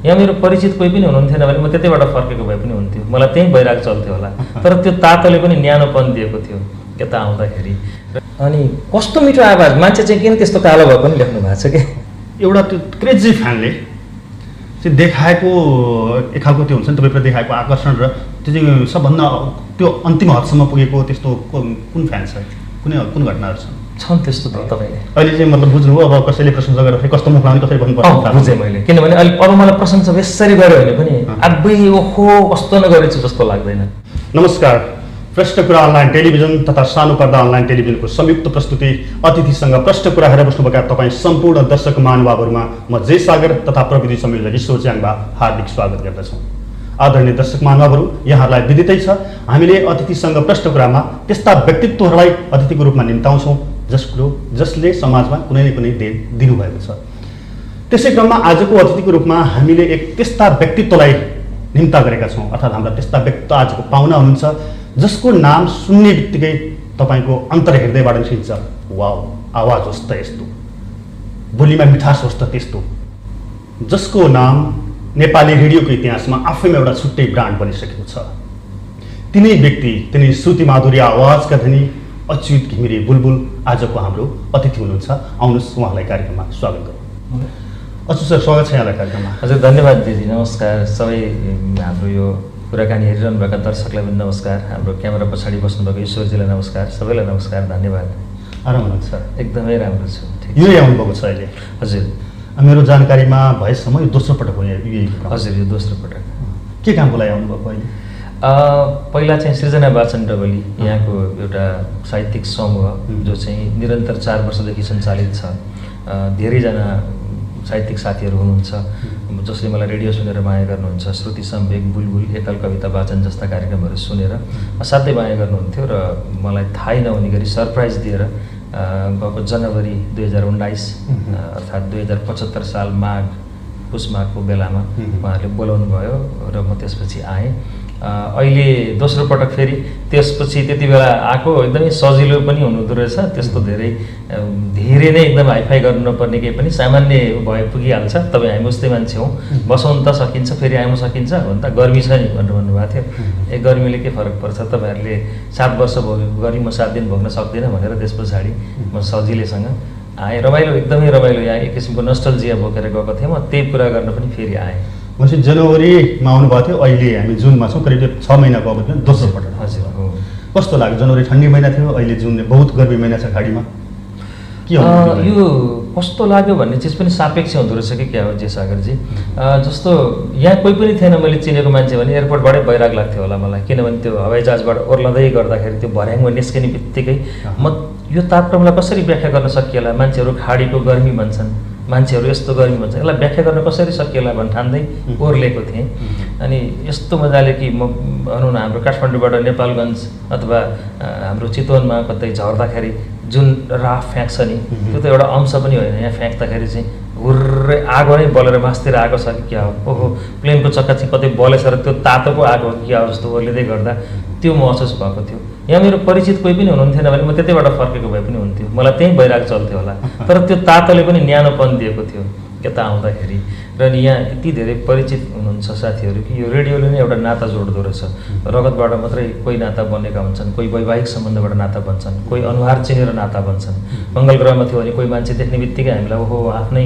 यहाँ मेरो परिचित कोही पनि हुनुहुन्थेन भने म त्यतैबाट फर्केको भए पनि हुन्थ्यो, मलाई त्यहीँ भइरहेको चल्थ्यो होला। तर त्यो तातोले पनि न्यानोपन दिएको थियो यता आउँदाखेरि। अनि कस्तो मिठो आवाज, मान्छे चाहिँ किन त्यस्तो कालो भएको पनि लेख्नु भएको छ कि एउटा त्यो क्रेजी फ्यानले चाहिँ देखाएको एक खालको त्यो हुन्छ नि तपाईँप्रति देखाएको आकर्षण र त्यो चाहिँ सबभन्दा त्यो अन्तिम हदसम्म पुगेको त्यस्तो कुन फ्यान छ, कुन घटनाहरू छन् त्यस्तो त तपाईँले अहिले चाहिँ मतलब बुझ्नुभयो? अब कसैले प्रशंसा गरेर कस्तो मुख लाउने कसरी भन्नुपर्छ बुझेँ मैले, किनभने अहिले अब मलाई प्रशंसा यसरी गऱ्यो भने पनि आबै ओहो कस्तो नगरेछु जस्तो लाग्दैन। नमस्कार, प्रश्न कुरा अनलाइन टेलिभिजन तथा सानो पर्दा अनलाइन टेलिभिजनको संयुक्त प्रस्तुति अतिथिसँग प्रश्न कुरा हेरेर बस्नुभएका तपाईँ सम्पूर्ण दर्शक महानुभावहरूमा म जय सागर तथा प्रविधि संयोजक ईश्वर च्याङबा हार्दिक स्वागत गर्दछौँ। आदरणीय दर्शक महानुभावहरू, यहाँहरूलाई विदितै छ हामीले अतिथिसँग प्रश्न कुरामा त्यस्ता व्यक्तित्वहरूलाई अतिथिको रूपमा निम्ताउँछौँ जसले समाजमा कुनै न कुनै देन दिनुभएको छ। त्यसै क्रममा आजको अतिथिको रूपमा हामीले एक त्यस्ता व्यक्तित्वलाई निम्ता गरेका छौँ, अर्थात् हाम्रा त्यस्ता व्यक्तित्व आजको पाहुना हुनुहुन्छ जसको नाम सुन्ने बित्तिकै तपाईँको अन्तर हृदयबाट निस्किन्छ वाउ, आवाज होस् त यस्तो, बोलीमा मिठास होस् त त्यस्तो, जसको नाम नेपाली रेडियोको इतिहासमा आफैमा एउटा छुट्टै ब्रान्ड बनिसकेको छ। तिनै व्यक्ति, तिनै श्रुति माधुरी आवाजका धनी अच्युत घिमिरे बुलबुल आजको हाम्रो अतिथि हुनुहुन्छ। आउनुहोस् उहाँलाई कार्यक्रममा स्वागत गरौँ। अच्युत सर, स्वागत छ यहाँलाई कार्यक्रममा। हजुर धन्यवाद दिदी, नमस्कार। सबै हाम्रो यो कुराकानी हेरिरहनु भएका दर्शकलाई पनि नमस्कार, हाम्रो क्यामेरा पछाडि बस्नुभएको ईश्वरजीलाई नमस्कार, सबैलाई नमस्कार, धन्यवाद। आराम हुनुहुन्छ? एकदमै राम्रो छु। यो आउनुभएको छ अहिले? हजुर, मेरो जानकारीमा भएसम्म यो दोस्रो पटक हो? हजुर, यो दोस्रो पटक। के कामको लागि आउनुभएको अहिले? पहिला चाहिँ सृजना वाचन डबली यहाँको एउटा साहित्यिक समूह जो चाहिँ निरन्तर 4 वर्षदेखि सञ्चालित छ। धेरैजना साहित्यिक साथीहरू हुनुहुन्छ जसले मलाई रेडियो सुनेर माया गर्नुहुन्छ। श्रुति सम्बेग, बुलबुल, एकल कविता वाचन जस्ता कार्यक्रमहरू सुनेर असाध्यै माया गर्नुहुन्थ्यो र मलाई थाहै नहुने गरी सरप्राइज दिएर गएको जनवरी 2019 अर्थात् 2075 साल पुष माघको बेलामा उहाँहरूले बोलाउनु भयो र म त्यसपछि आएँ। अहिले दोस्रो पटक फेरि त्यसपछि त्यति बेला आएको एकदमै सजिलो पनि हुनुहुँदो रहेछ, त्यस्तो धेरै नै एकदम हाइफाई गर्नु नपर्ने केही पनि सामान्य भए पुगिहाल्छ। तपाईँ हामी उस्तै मान्छे हौँ, बसाउनु त सकिन्छ, फेरि आउनु सकिन्छ भन्दा गर्मी छ नि भनेर भन्नुभएको थियो। ए गर्मीले के फरक पर्छ, तपाईँहरूले 7 वर्ष भोग्यो गर्मी, म 7 दिन भोग्न सक्दिनँ भनेर त्यस पछाडि म सजिलैसँग आएँ। रमाइलो, एकदमै रमाइलो, यहाँ एक किसिमको नस्टल्जिया बोकेर गएको थिएँ म, त्यही पुरा गर्न पनि फेरि आएँ। भनेपछि जनवरीमा आउनुभएको थियो, अहिले हामी जुनमा छौँ, करिब 6 महिनाको अवधिमा दोस्रो पटक। हजुर हो। कस्तो लाग्यो? जनवरी ठन्डी महिना थियो, अहिले जुन बहुत गर्मी महिना छ खाडीमा, के हो यो कस्तो लाग्यो भन्ने चिज पनि सापेक्ष हुँदो रहेछ कि क्या हो जे सागरजी। जस्तो यहाँ कोही पनि थिएन मैले चिनेको मान्छे भने एयरपोर्टबाटै बैराग लाग्थ्यो होला मलाई, किनभने त्यो हवाईजहाजबाट ओर्लँदै गर्दाखेरि त्यो भर्याङमा निस्किने बित्तिकै म यो तापक्रमलाई कसरी व्याख्या गर्न सकिएला, मान्छेहरू खाडीको गर्मी भन्छन्, मान्छेहरू यस्तो गर्मी भन्छ, यसलाई व्याख्या गर्न कसरी सकिएला भन् ठान्दै ओर्लेको थिएँ। अनि यस्तो मजाले कि म भनौँ न हाम्रो काठमाडौँबाट नेपालगञ्ज अथवा हाम्रो चितवनमा कतै झर्दाखेरि जुन राफ फ्याँक्छ नि त्यो त एउटा अंश पनि होइन, यहाँ फ्याँक्दाखेरि चाहिँ हुर्रै आगो नै बलेर मासतिर आएको छ कि क्या हो, ओहो प्लेनको चक्का चाहिँ कतै बलेछ र त्यो तातो पो आगो हो कि क्या हो जस्तो ओर्लिँदै गर्दा त्यो महसुस भएको थियो। यहाँ मेरो परिचित कोही पनि हुनुहुन्थेन भने म त्यतैबाट फर्केको भए पनि हुन्थ्यो, मलाई त्यहीँ भइरहेको चल्थ्यो होला। तर त्यो तातोले पनि न्यानोपन दिएको थियो यता आउँदाखेरि। र नि यहाँ यति धेरै परिचित हुनुहुन्छ साथीहरू कि यो रेडियोले नै एउटा नाता जोड्दो रहेछ। रगतबाट मात्रै कोही नाता बनेका हुन्छन्, कोही वैवाहिक सम्बन्धबाट नाता बन्छन्, कोही अनुहार चिनेर नाता बन्छन्। मङ्गल ग्रहमा थियो भने कोही मान्छे देख्ने बित्तिकै हामीलाई ओहो आफ्नै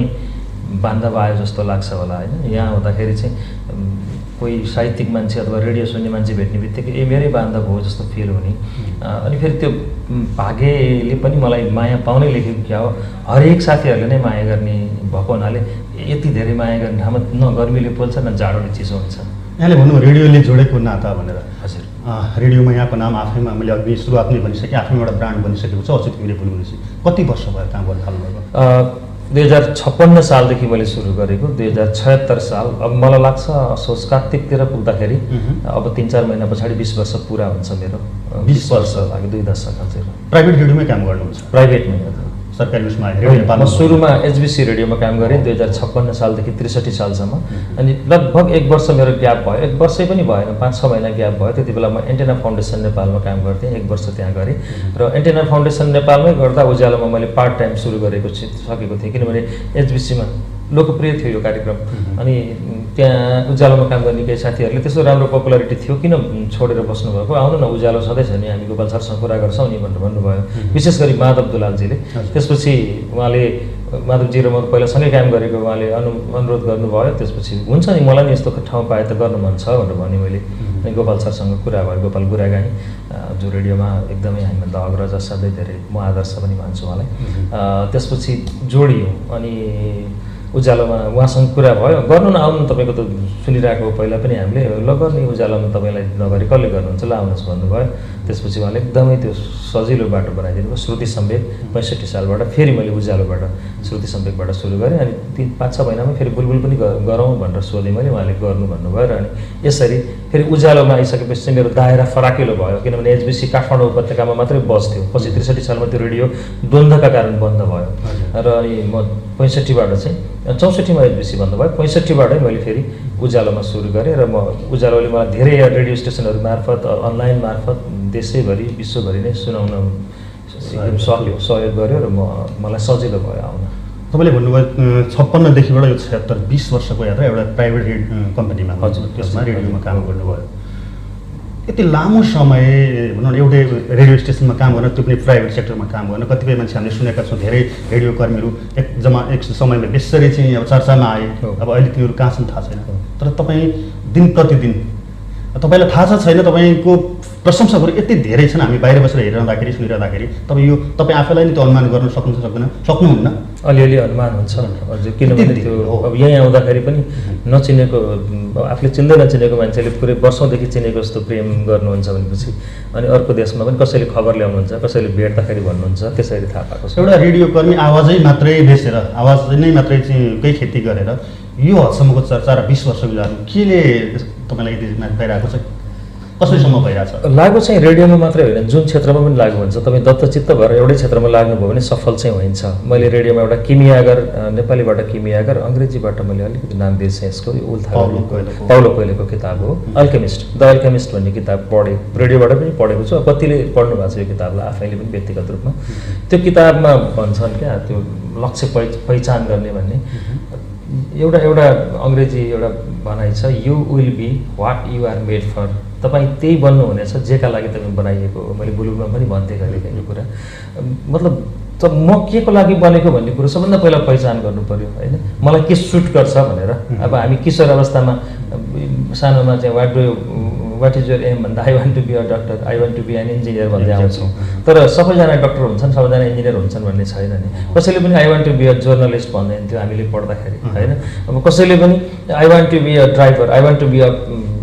बान्धव आयो जस्तो लाग्छ होला होइन। यहाँ हुँदाखेरि चाहिँ कोही साहित्यिक मान्छे अथवा रेडियो सुन्ने मान्छे भेट्ने बित्तिकै ए मेरै बान्धव हो जस्तो फिल हुने। अनि फेरि त्यो भाग्यले पनि मलाई माया पाउनै लेखेको क्या हो, हरेक साथीहरूले नै माया गर्ने भएको हुनाले यति धेरै माया गर्ने ठाउँमा न गर्मीले पोल्छ न जाडोले चिसो हुन्छ। यहाँले भन्नु रेडियोले जोडेको नाता भनेर। हजुर, रेडियोमा यहाँको नाम आफैमा मैले अघि सुरुवात नै भनिसकेँ, आफैमा एउटा ब्रान्ड बनिसकेको छ अच्युत घिमिरे बुलबुल। कति वर्ष भयो काम गर्न थाल्नुभएको? 2056 सालदेखि मैले सुरु गरेको, 2076 साल। अब मलाई लाग्छ असोज कार्तिकतिर पुग्दाखेरि अब 3-4 महिना पछाडि 20 वर्ष पुरा हुन्छ मेरो। 20 वर्ष लाग्यो, 2 दशक। हजुर, प्राइभेट रेडियोमै काम गर्नुहुन्छ? प्राइभेटमै, सरकारी उसमा रेडियो। सुरुमा एचबिसी रेडियोमा काम गरेँ 2056 सालदेखि 63 सालसम्म। अनि लगभग 1 वर्ष मेरो ग्याप भयो, 1 वर्षै पनि भएन, 5-6 महिना ग्याप भयो। त्यति बेला म एन्टेना फाउन्डेसन नेपालमा काम गर्थेँ, 1 वर्ष त्यहाँ गरेँ। र एन्टेना फाउन्डेसन नेपालमै गर्दा उज्यालोमा मैले पार्ट टाइम सुरु सकेको थिएँ, किनभने एचबिसीमा लोकप्रिय थियो यो कार्यक्रम। अनि त्यहाँ उज्यालोमा काम गर्ने केही साथीहरूले त्यस्तो राम्रो पपुलारिटी थियो किन छोडेर बस्नुभएको, आउनु न उज्यालो सधैँ छ नि, हामी गोपाल सरसँग कुरा गर्छौँ नि भनेर भन्नुभयो। विशेष गरी माधव दुलालजीले। त्यसपछि उहाँले माधवजी र म पहिला सँगै काम गरेको, उहाँले अनुरोध गर्नुभयो। त्यसपछि हुन्छ नि, मलाई नि यस्तो ठाउँ पाए त गर्नु मन छ भनेर भने मैले। अनि गोपाल सरसँग कुरा भयो, गोपाल गुरागाई जो रेडियोमा एकदमै हामीभन्दा अग्रज, असाध्यै धेरै म आदर्श पनि मान्छु उहाँलाई। त्यसपछि जोडियो अनि उज्यालोमा उहाँसँग कुरा भयो। गर्नु न, आउनु, तपाईँको त सुनिरहेको पहिला पनि हामीले, ल गर्ने उज्यालोमा तपाईँलाई नगरी कसले गर्नुहुन्छ, ल आउनुहोस् भन्नुभयो। त्यसपछि उहाँले एकदमै त्यो सजिलो बाटो बनाइदिनु भयो। श्रुति सम्वेक 65 सालबाट फेरि मैले उज्यालोबाट श्रुति सम्वेकबाट सुरु गरेँ। अनि 3-5-6 महिनामा फेरि बुलबुल पनि गरौँ भनेर सोधेँ मैले, उहाँले गर्नु भन्नुभयो। र अनि यसरी फेरि उज्यालोमा आइसकेपछि चाहिँ मेरो दायरा फराकिलो भयो, किनभने एचबिसी काठमाडौँ उपत्यकामा मात्रै बस्थ्यो। पछि 63 सालमा त्यो रेडियो द्वन्द्वका कारण बन्द भयो। र अनि म 65बाट चाहिँ 64मा एचबिसी बन्द भयो, 65बाटै मैले फेरि उज्यालोमा सुरु गरेँ। र म उज्यालोले मलाई धेरै रेडियो स्टेसनहरू मार्फत, अनलाइन मार्फत देशैभरि विश्वभरि नै सुनाउन एकदम सहयोग गर्यो। र मलाई सजिलो भयो आउन। तपाईँले भन्नुभयो 56देखिबाट यो 76 20 वर्षको यात्रा एउटा प्राइभेट कम्पनीमा, हजुर, त्यसमा रेडियोमा काम गर्नुभयो। यति लामो समय भनौँ न एउटै रेडियो स्टेसनमा काम गर्न, त्यो पनि प्राइभेट सेक्टरमा काम गर्न, कतिपय मान्छे हामीले सुनेका छौँ धेरै रेडियो कर्मीहरू एक समयमा बेसरी चाहिँ अब चर्चामा आए। अब अहिले तिनीहरू कहाँ छन् थाहा छैन, तर तपाईँ दिन प्रतिदिन, तपाईँलाई थाहा छ छैन, तपाईँको प्रशंसकहरू यति धेरै छन्, हामी बाहिर बसेर हेरिरहँदाखेरि सुनिरहँदाखेरि तपाईँ आफैलाई नि त्यो अनुमान गर्न सक्नुहुन्न? अलिअलि अनुमान हुन्छ हजुर, किनभने त्यो अब यहीँ आउँदाखेरि पनि नचिनेको, आफूले चिन्दै नचिनेको मान्छेले पुरै वर्षौँदेखि चिनेको जस्तो प्रेम गर्नुहुन्छ भनेपछि, अनि अर्को देशमा पनि कसैले खबर ल्याउनुहुन्छ, कसैले भेट्दाखेरि भन्नुहुन्छ, त्यसरी थाहा पाएको छ। एउटा रेडियो कर्मी आवाजै मात्रै बेचेर, आवाज नै मात्रै चाहिँ केही खेती गरेर यो हदसम्मको चर्चा र 20 वर्ष गुजार्नु केले तपाईँलाई यति भइरहेको छ, कसैसम्म भइरहेको छ? लागु चाहिँ रेडियोमा मात्रै होइन, जुन क्षेत्रमा पनि लागु हुन्छ। तपाईँ दत्तचित्त भएर एउटै क्षेत्रमा लाग्नुभयो भने सफल चाहिँ हुन्छ। मैले रेडियोमा एउटा किमियागर, नेपालीबाट किमियागर, अङ्ग्रेजीबाट मैले अलिकति नाम बिर्सेँ यसको, पाउलो कोइलोको किताब हो, अल्केमिस्ट, द अल्केमिस्ट भन्ने किताब पढेँ, रेडियोबाट पनि पढेको छु। कतिले पढ्नु भएको छ यो किताबलाई, आफैले पनि व्यक्तिगत रूपमा। त्यो किताबमा भन्छन् क्या, त्यो लक्ष्य पहिचान गर्ने भन्ने एउटा अङ्ग्रेजी एउटा भनाइ छ, you will be what you are made for. तपाईँ त्यही बन्नुहुनेछ जेका लागि तपाईँ बनाइएको हो। मैले बुलबुलमा पनि भन्थेँ कहिलेकाहीँ यो कुरा, मतलब म के को लागि बनेको भन्ने कुरो सबभन्दा पहिला पहिचान गर्नु पऱ्यो होइन, मलाई के सुट गर्छ भनेर। अब हामी किशोर अवस्थामा सानोमा चाहिँ वाट इज योर एम भन्दा I want to be a doctor, I want to be an engineer भन्दै आउँछौँ। तर सबैजना डक्टर हुन्छन्, सबैजना इन्जिनियर हुन्छन् भन्ने छैन नि। कसैले पनि I want to be a journalist भन्दैन थियो हामीले पढ्दाखेरि होइन। अब कसैले पनि I want to be a driver, I want to be a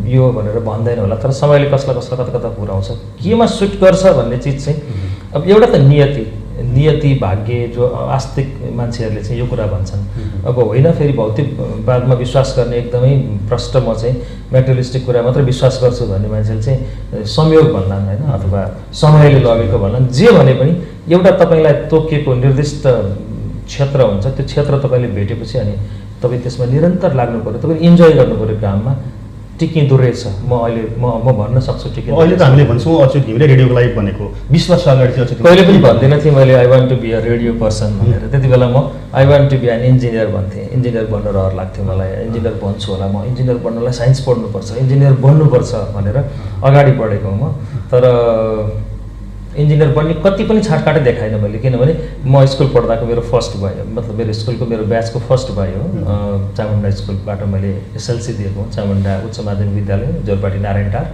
यो भनेर भन्दैन होला। तर समयले कसलाई कता पुऱ्याउँछ, केमा सुट गर्छ भन्ने चिज चाहिँ, अब एउटा त नियति भाग्य, जो आस्तिक मान्छेहरूले चाहिँ यो कुरा भन्छन्। अब होइन, फेरि भौतिकवादमा विश्वास गर्ने एकदमै प्रष्ट, म चाहिँ मेटेरियलिस्टिक कुरा मात्रै विश्वास गर्छु भन्ने मान्छेले चाहिँ संयोग भन्लान् होइन, अथवा समयले लगेको भन्लान्। जे भने पनि एउटा तपाईँलाई तोकिएको निर्दिष्ट क्षेत्र हुन्छ, त्यो क्षेत्र तपाईँले भेटेपछि अनि तपाईँ त्यसमा निरन्तर लाग्नु पऱ्यो, तपाईँ इन्जोय गर्नु पऱ्यो काममा, टिकिँदो रहेछ। म भन्न सक्छु टिकिँदो। अहिले त हामीले भन्छौँ अच्युत घिमिरे रेडियोको लागि बनेको, 20 वर्ष अगाडि चाहिँ अच्युत कहिले पनि भन्दैन थिएँ मैले I want to be a radio person भनेर। त्यति बेला म I want to be an engineer भन्थेँ। इन्जिनियर बन्न रहर लाग्थ्यो मलाई, इन्जिनियर बन्छु होला म, इन्जिनियर बन्नलाई साइन्स पढ्नुपर्छ, इन्जिनियर बन्नुपर्छ भनेर अगाडि बढेको म। तर इन्जिनियर बन्ने कति पनि छाटकाटै देखाएन मैले, किनभने म स्कुल पढ्दाको मेरो फर्स्ट भयो, मतलब मेरो स्कुलको मेरो ब्याचको फर्स्ट भयो। चामुण्डा स्कुलबाट मैले एसएलसी दिएको, चामुण्डा उच्च माध्यमिक विद्यालय, जोरपाटी नारायणटार।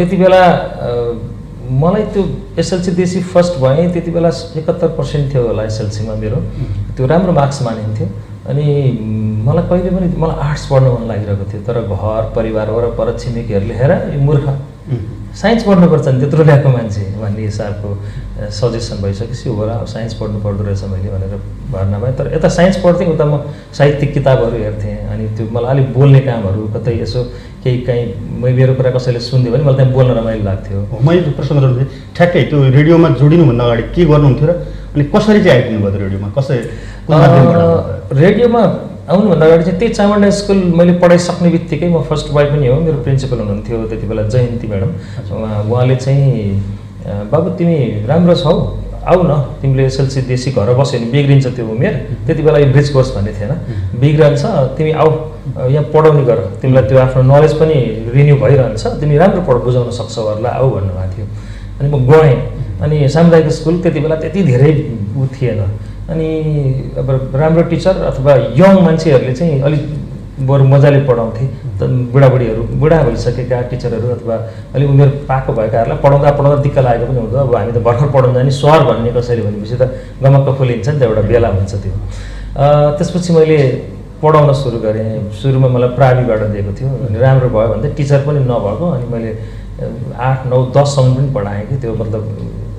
त्यति बेला मलाई त्यो एसएलसी देशी फर्स्ट भएँ, त्यति बेला 71% थियो होला एसएलसीमा मेरो, त्यो राम्रो मार्क्स मानिन्थ्यो। अनि मलाई कहिले पनि मलाई आर्ट्स पढ्नु मन लागिरहेको थियो, तर घर परिवार वरपर छिमेकीहरूले हेर यो मूर्ख, साइन्स पढ्नुपर्छ नि त्यत्रो ल्याएको मान्छे भन्ने हिसाबको सजेसन भइसकेपछि हो र साइन्स पढ्नु पर्दो रहेछ मैले भनेर भर्ना भएँ। तर यता साइन्स पढ्थेँ, उता म साहित्यिक किताबहरू हेर्थेँ। अनि त्यो मलाई अलिक बोल्ने कामहरू, कतै यसो कहीँ मेरो कुरा कसैले सुनिदियो भने मलाई त्यहाँ बोल्न रमाइलो लाग्थ्यो। मैले प्रश्न गर्नु थिएँ, ठ्याक्कै त्यो रेडियोमा जोडिनुभन्दा अगाडि के गर्नुहुन्थ्यो र अनि कसरी चाहिँ आइपुग्नु भयो रेडियोमा? रेडियोमा आउनुभन्दा अगाडि चाहिँ त्यही चामुण्डा स्कुल मैले पढाइसक्ने बित्तिकै म फर्स्ट बोय पनि हो। मेरो प्रिन्सिपल हुनुहुन्थ्यो त्यति बेला जयन्ती म्याडम, उहाँले चाहिँ बाबु तिमी राम्रो छौ, आऊ न तिमीले एसएलसी देशी घर बस्यो भने बिग्रिन्छ त्यो उमेर, त्यति बेला यो ब्रिज कोर्स भन्ने थिएन, बिग्रन्छ तिमी आऊ यहाँ पढाउने गर, तिमीलाई त्यो आफ्नो नलेज पनि रिन्यू भइरहन्छ, तिमी राम्रो बुझाउन सक्छौ अरूलाई, आऊ भन्नुभएको थियो। अनि म गएँ। अनि सामुदायिक स्कुल त्यति बेला त्यति धेरै ऊ थिएन, अनि अब राम्रो टिचर अथवा यङ मान्छेहरूले चाहिँ अलिक बरु मजाले पढाउँथे, त बुढाबुढीहरू बुढा भइसकेका टिचरहरू अथवा अलिक उमेर पाएको भएकाहरूलाई पढाउँदा दिक्क लागेको पनि हुँदो। अब हामी त भर्खर पढाउन जाने सर भन्ने कसैले भनेपछि त गमक्क फुलिन्छ नि त, एउटा बेला हुन्छ त्यो। त्यसपछि मैले पढाउन सुरु गरेँ। सुरुमा मलाई प्राविबाट दिएको थियो, अनि राम्रो भयो भन्दै टिचर पनि नभएको, अनि मैले 8, 9, 10सम्म पनि पढाएँ कि त्यो मतलब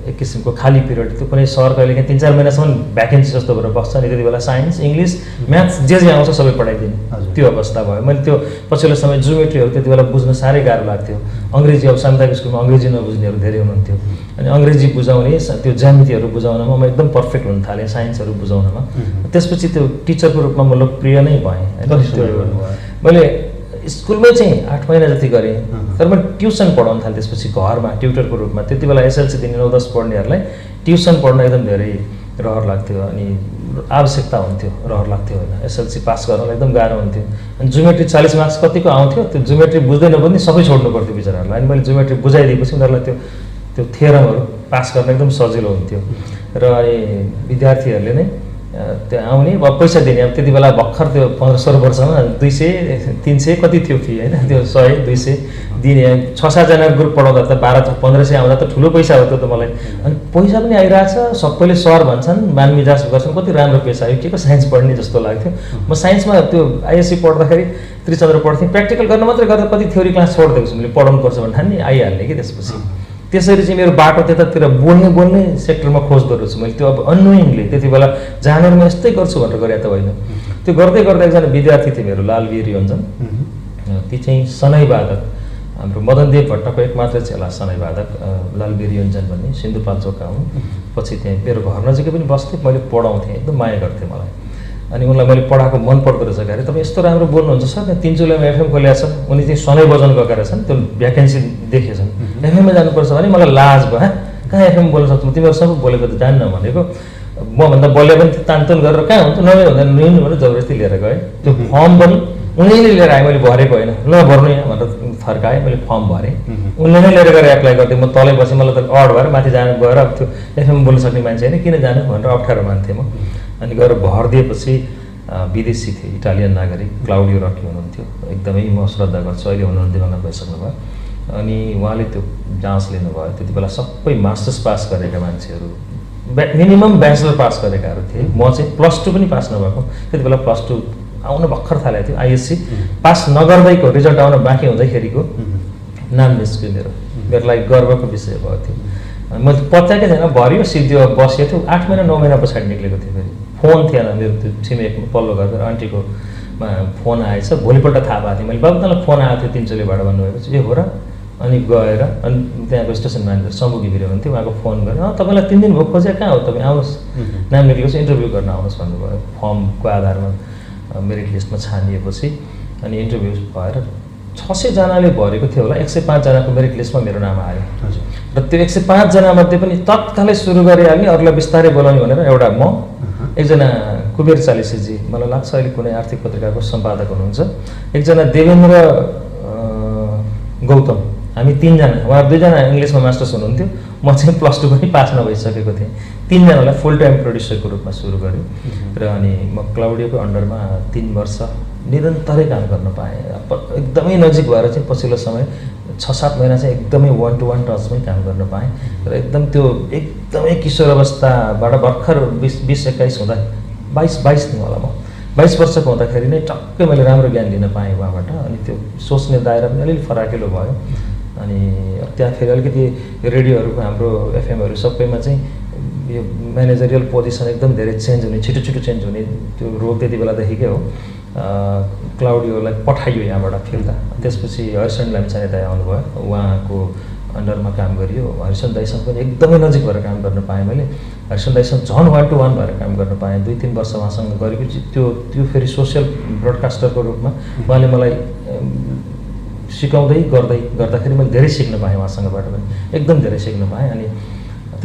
एक किसिमको खाली पिरियड थियो। कुनै सर कहिलेकाहीँ 3-4 महिनासम्म भ्याकेन्सी जस्तो भएर बस्छ, अनि त्यति बेला साइन्स, इङ्ग्लिस, म्याथ्स जे आउँछ सबै पढाइदिने त्यो अवस्था भयो। मैले त्यो पछिल्लो समय जियोमेट्रीहरू त्यति बेला बुझ्न साह्रै गाह्रो लाग्थ्यो। अङ्ग्रेजी अब सामुदायिक स्कुलमा अङ्ग्रेजी नबुझ्नेहरू धेरै हुनुहुन्थ्यो, अनि अङ्ग्रेजी बुझाउने त्यो ज्यामितिहरू बुझाउनमा म एकदम पर्फेक्ट हुन थालेँ, साइन्सहरू बुझाउनमा। त्यसपछि त्यो टिचरको रूपमा म लोकप्रिय नै भएँ। मैले स्कुलमै चाहिँ 8 महिना जति गरेँ, तर म ट्युसन पढाउन थालेँ त्यसपछि घरमा ट्युटरको रूपमा। त्यति बेला एसएलसी दिने 9-10 पढ्नेहरूलाई ट्युसन पढ्न एकदम धेरै रहर लाग्थ्यो, अनि आवश्यकता हुन्थ्यो, रहर लाग्थ्यो होइन। एसएलसी पास गर्नलाई एकदम गाह्रो हुन्थ्यो, अनि जियोमेट्री 40 मार्क्स कतिको आउँथ्यो, त्यो जियोमेट्री बुझ्दै नबुझ्ने सबै छोड्नु पर्थ्यो बिचराहरूलाई। अनि मैले जियोमेट्री बुझाइदिएपछि उनीहरूलाई त्यो थ्योरमहरू पास गर्न एकदम सजिलो हुन्थ्यो। र अनि विद्यार्थीहरूले नै त्यो आउने अब पैसा दिने, अब त्यति बेला भर्खर त्यो 15-16 वर्षमा 200-300 कति थियो फी होइन, त्यो 100-200 दिने। 6-7 जना ग्रुप पढाउँदा त 1200-1500 आउँदा त ठुलो पैसा हो त्यो त मलाई। अनि पैसा पनि आइरहेछ, सबैले सर भन्छन्, मानमिजाज गर्छन्, कति राम्रो पेसा आयो, के को साइन्स पढ्ने जस्तो लाग्थ्यो। म साइन्समा त्यो आइएससी पढ्दाखेरि त्रिचन्द्र पढ्थेँ, प्र्याक्टिकल गर्न मात्रै गर्दा कति थ्योरी क्लास छोडिदिएको छु मैले, पढाउनु पर्छ भने ठान्ने आइहाल्ने कि त्यसपछि। त्यसरी चाहिँ मेरो बाटो त्यतातिर बोल्ने सेक्टरमा खोज्दो रहेछु मैले। त्यो अब अन्नोइङली त्यति बेला जानेर म यस्तै गर्छु भनेर गरे त होइन। त्यो गर्दै गर्दा एकजना विद्यार्थी थिए मेरो, लालवीर योन्जन, ती चाहिँ सनैवादक, हाम्रो मदनदेव भट्टको एकमात्र चेला सनैवादक लालवीर योन्जन भन्ने, सिन्धुपाल्चोकका हुन्। पछि त्यहाँ मेरो घर नजिकै पनि बस्थेँ, मैले पढाउँथेँ, एकदम माया गर्थेँ मलाई। अनि उनलाई मैले पढाएको मन पर्दो रहेछ, अरे तपाईँ यस्तो राम्रो बोल्नुहुन्छ सर, त्यहाँ 3 जुलाईमा एफएम खोलेको छ, उनी चाहिँ सनै बजाउनु गएका रहेछन्, त्यो भ्याकेन्सी देखेछन्, एफएममा जानुपर्छ भने मलाई लाज भयो, कहाँ एफएम बोल्न सक्छौ, तिमीहरू सबै बोलेको त जान्न भनेको। मभन्दा बोले पनि तानतुन गरेर कहाँ हुन्छ, नभए हुँदा नुन भनेर जबरजस्ती लिएर गएँ। त्यो फर्म पनि उनीले लिएर आएँ, मैले भरेको होइन, नभर्नु यहाँ भनेर फर्काएँ, मैले फर्म भरेँ। उनले नै लिएर गएर एप्लाई गर्थेँ, म तलै बसेँ, मलाई त अड भएर माथि जानु गएर अब त्यो एफएम बोल्न सक्ने मान्छे होइन, किन जानु भनेर अप्ठ्यारो मान्थेँ म। अनि गएर भरिदिएपछि विदेशी थिए, इटालियन नागरिक क्लाउडियो रकी हुनुहुन्थ्यो, एकदमै म श्रद्धा गर्छु, अहिले हुनुहुन्थ्यो भन्न गइसक्नु भयो। अनि उहाँले त्यो जाँच लिनुभयो। त्यति बेला सबै मास्टर्स पास गरेका मान्छेहरू, मिनिमम ब्याचलर पास गरेकाहरू थिए। म चाहिँ +2 पनि पास नभएको, त्यति बेला +2 आउन भर्खर थालेको थियो। आइएससी पास नगर्दैको रिजल्ट आउन बाँकी हुँदाखेरिको नाम निस्क्यो मेरो लागि गर्वको विषय भयो त्यो। मैले पत्याएकै छैन, भरियो सिद्धियो, बसेको थियो। 8 महिना 9 महिना पछाडि निक्लेको थियो। फेरि फोन थिएन मेरो, त्यो छिमेकमा पल्लो घर आन्टीकोमा फोन आएछ, भोलिपल्ट थाहा पाएको थिएँ मैले, बाबु तँलाई फोन आएको थियो 3 जुलाईबाट भन्नुभएको छ, ए हो र। अनि गएर अनि त्यहाँको स्टेसन म्यानेजर शम्भु घिमिरे हुनुहुन्थ्यो, उहाँको फोन गरेर तपाईँलाई 3 दिन भयो खोजे, कहाँ हो तपाईँ, आउनुहोस् नाम निक्लेको छ, इन्टरभ्यू गर्न आउनुहोस् भन्नुभयो। फर्मको आधारमा मेरिट लिस्टमा छानिएपछि अनि इन्टरभ्यू भएर 600 जनाले भरेको थियो होला, 105 जनाको मेरिट लिस्टमा मेरो नाम आयो। र त्यो 105 जनामध्ये पनि तत्कालै सुरु गरिहाल्ने, अरूलाई बिस्तारै बोलाउने भनेर एउटा म, एकजना कुबेर चालिसेजी, मलाई लाग्छ अहिले कुनै आर्थिक पत्रिकाको सम्पादक हुनुहुन्छ, एकजना देवेन्द्र गौतम, हामी 3 जना, उहाँ 2 जना इङ्ग्लिसमा मास्टर्स हुनुहुन्थ्यो, म चाहिँ +2 पनि पास नभइसकेको थिएँ। 3 जनालाई फुल टाइम प्रड्युसरको रूपमा सुरु गरेँ। र अनि म क्लाउडियोको अन्डरमा 3 वर्ष निरन्तरै काम गर्न पाएँ। एकदमै नजिक भएर चाहिँ पछिल्लो समय 6-7 महिना चाहिँ एकदमै 1-to-1 टचमै काम गर्न पाएँ। र एकदम त्यो एकदमै किशोर अवस्थाबाट भर्खर 20-21 हुँदा 22 थिएँ होला, म 22 वर्षको हुँदाखेरि नै टक्कै मैले राम्रो ज्ञान लिन पाएँ उहाँबाट। अनि त्यो सोच्ने दायरा पनि अलिअलि फराकिलो भयो। अनि त्यहाँ फेरि अलिकति रेडियोहरूको हाम्रो एफएमहरू सबैमा चाहिँ यो म्यानेजरियल पोजिसन एकदम धेरै चेन्ज हुने, छिटो चेन्ज हुने, त्यो रोग त्यति बेलादेखिकै हो। क्लाउडियोलाई पठाइयो यहाँबाट फिर्ता। त्यसपछि हरिशन लामिछाने दाइ आउनुभयो, उहाँको अन्डरमा काम गरियो। हरिशन दाइसँग पनि एकदमै नजिक भएर काम गर्न पाएँ मैले। हरिशन दाइसँग झन् 1-to-1 भएर काम गर्न पाएँ। 2-3 वर्ष उहाँसँग गरेपछि त्यो फेरि सोसियल ब्रोडकास्टरको रूपमा उहाँले मलाई सिकाउँदै गर्दाखेरि मैले धेरै सिक्न पाएँ उहाँसँगबाट पनि, एकदम धेरै सिक्न पाएँ। अनि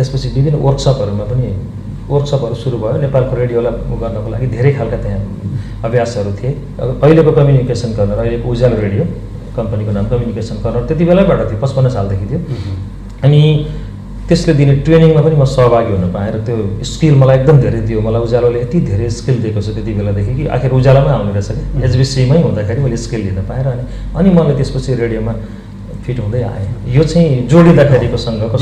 त्यसपछि विभिन्न वर्कसपहरूमा पनि वर्कसपहरू सुरु भयो नेपालको रेडियोलाई गर्नको लागि धेरै खालका त्यहाँ अभ्यासहरू थिए अहिलेको कम्युनिकेसन कर्नर अहिलेको उज्यालो रेडियो कम्पनीको नाम कम्युनिकेसन कर्नर त्यति बेलाबाट थियो 55 सालदेखि थियो अनि त्यसले दिने ट्रेनिङमा पनि म सहभागी हुन पाएँ र त्यो स्किल मलाई एकदम धेरै दियो मलाई उज्यालोले यति धेरै स्किल दिएको छ त्यति बेलादेखि कि आखिर उज्यालोमै आउने रहेछ कि एचबिसीमै हुँदाखेरि मैले स्किल लिन पाएँ र अनि मैले त्यसपछि रेडियोमा फिट हुँदै आएँ यो चाहिँ जोडिँदाखेरिको सँगको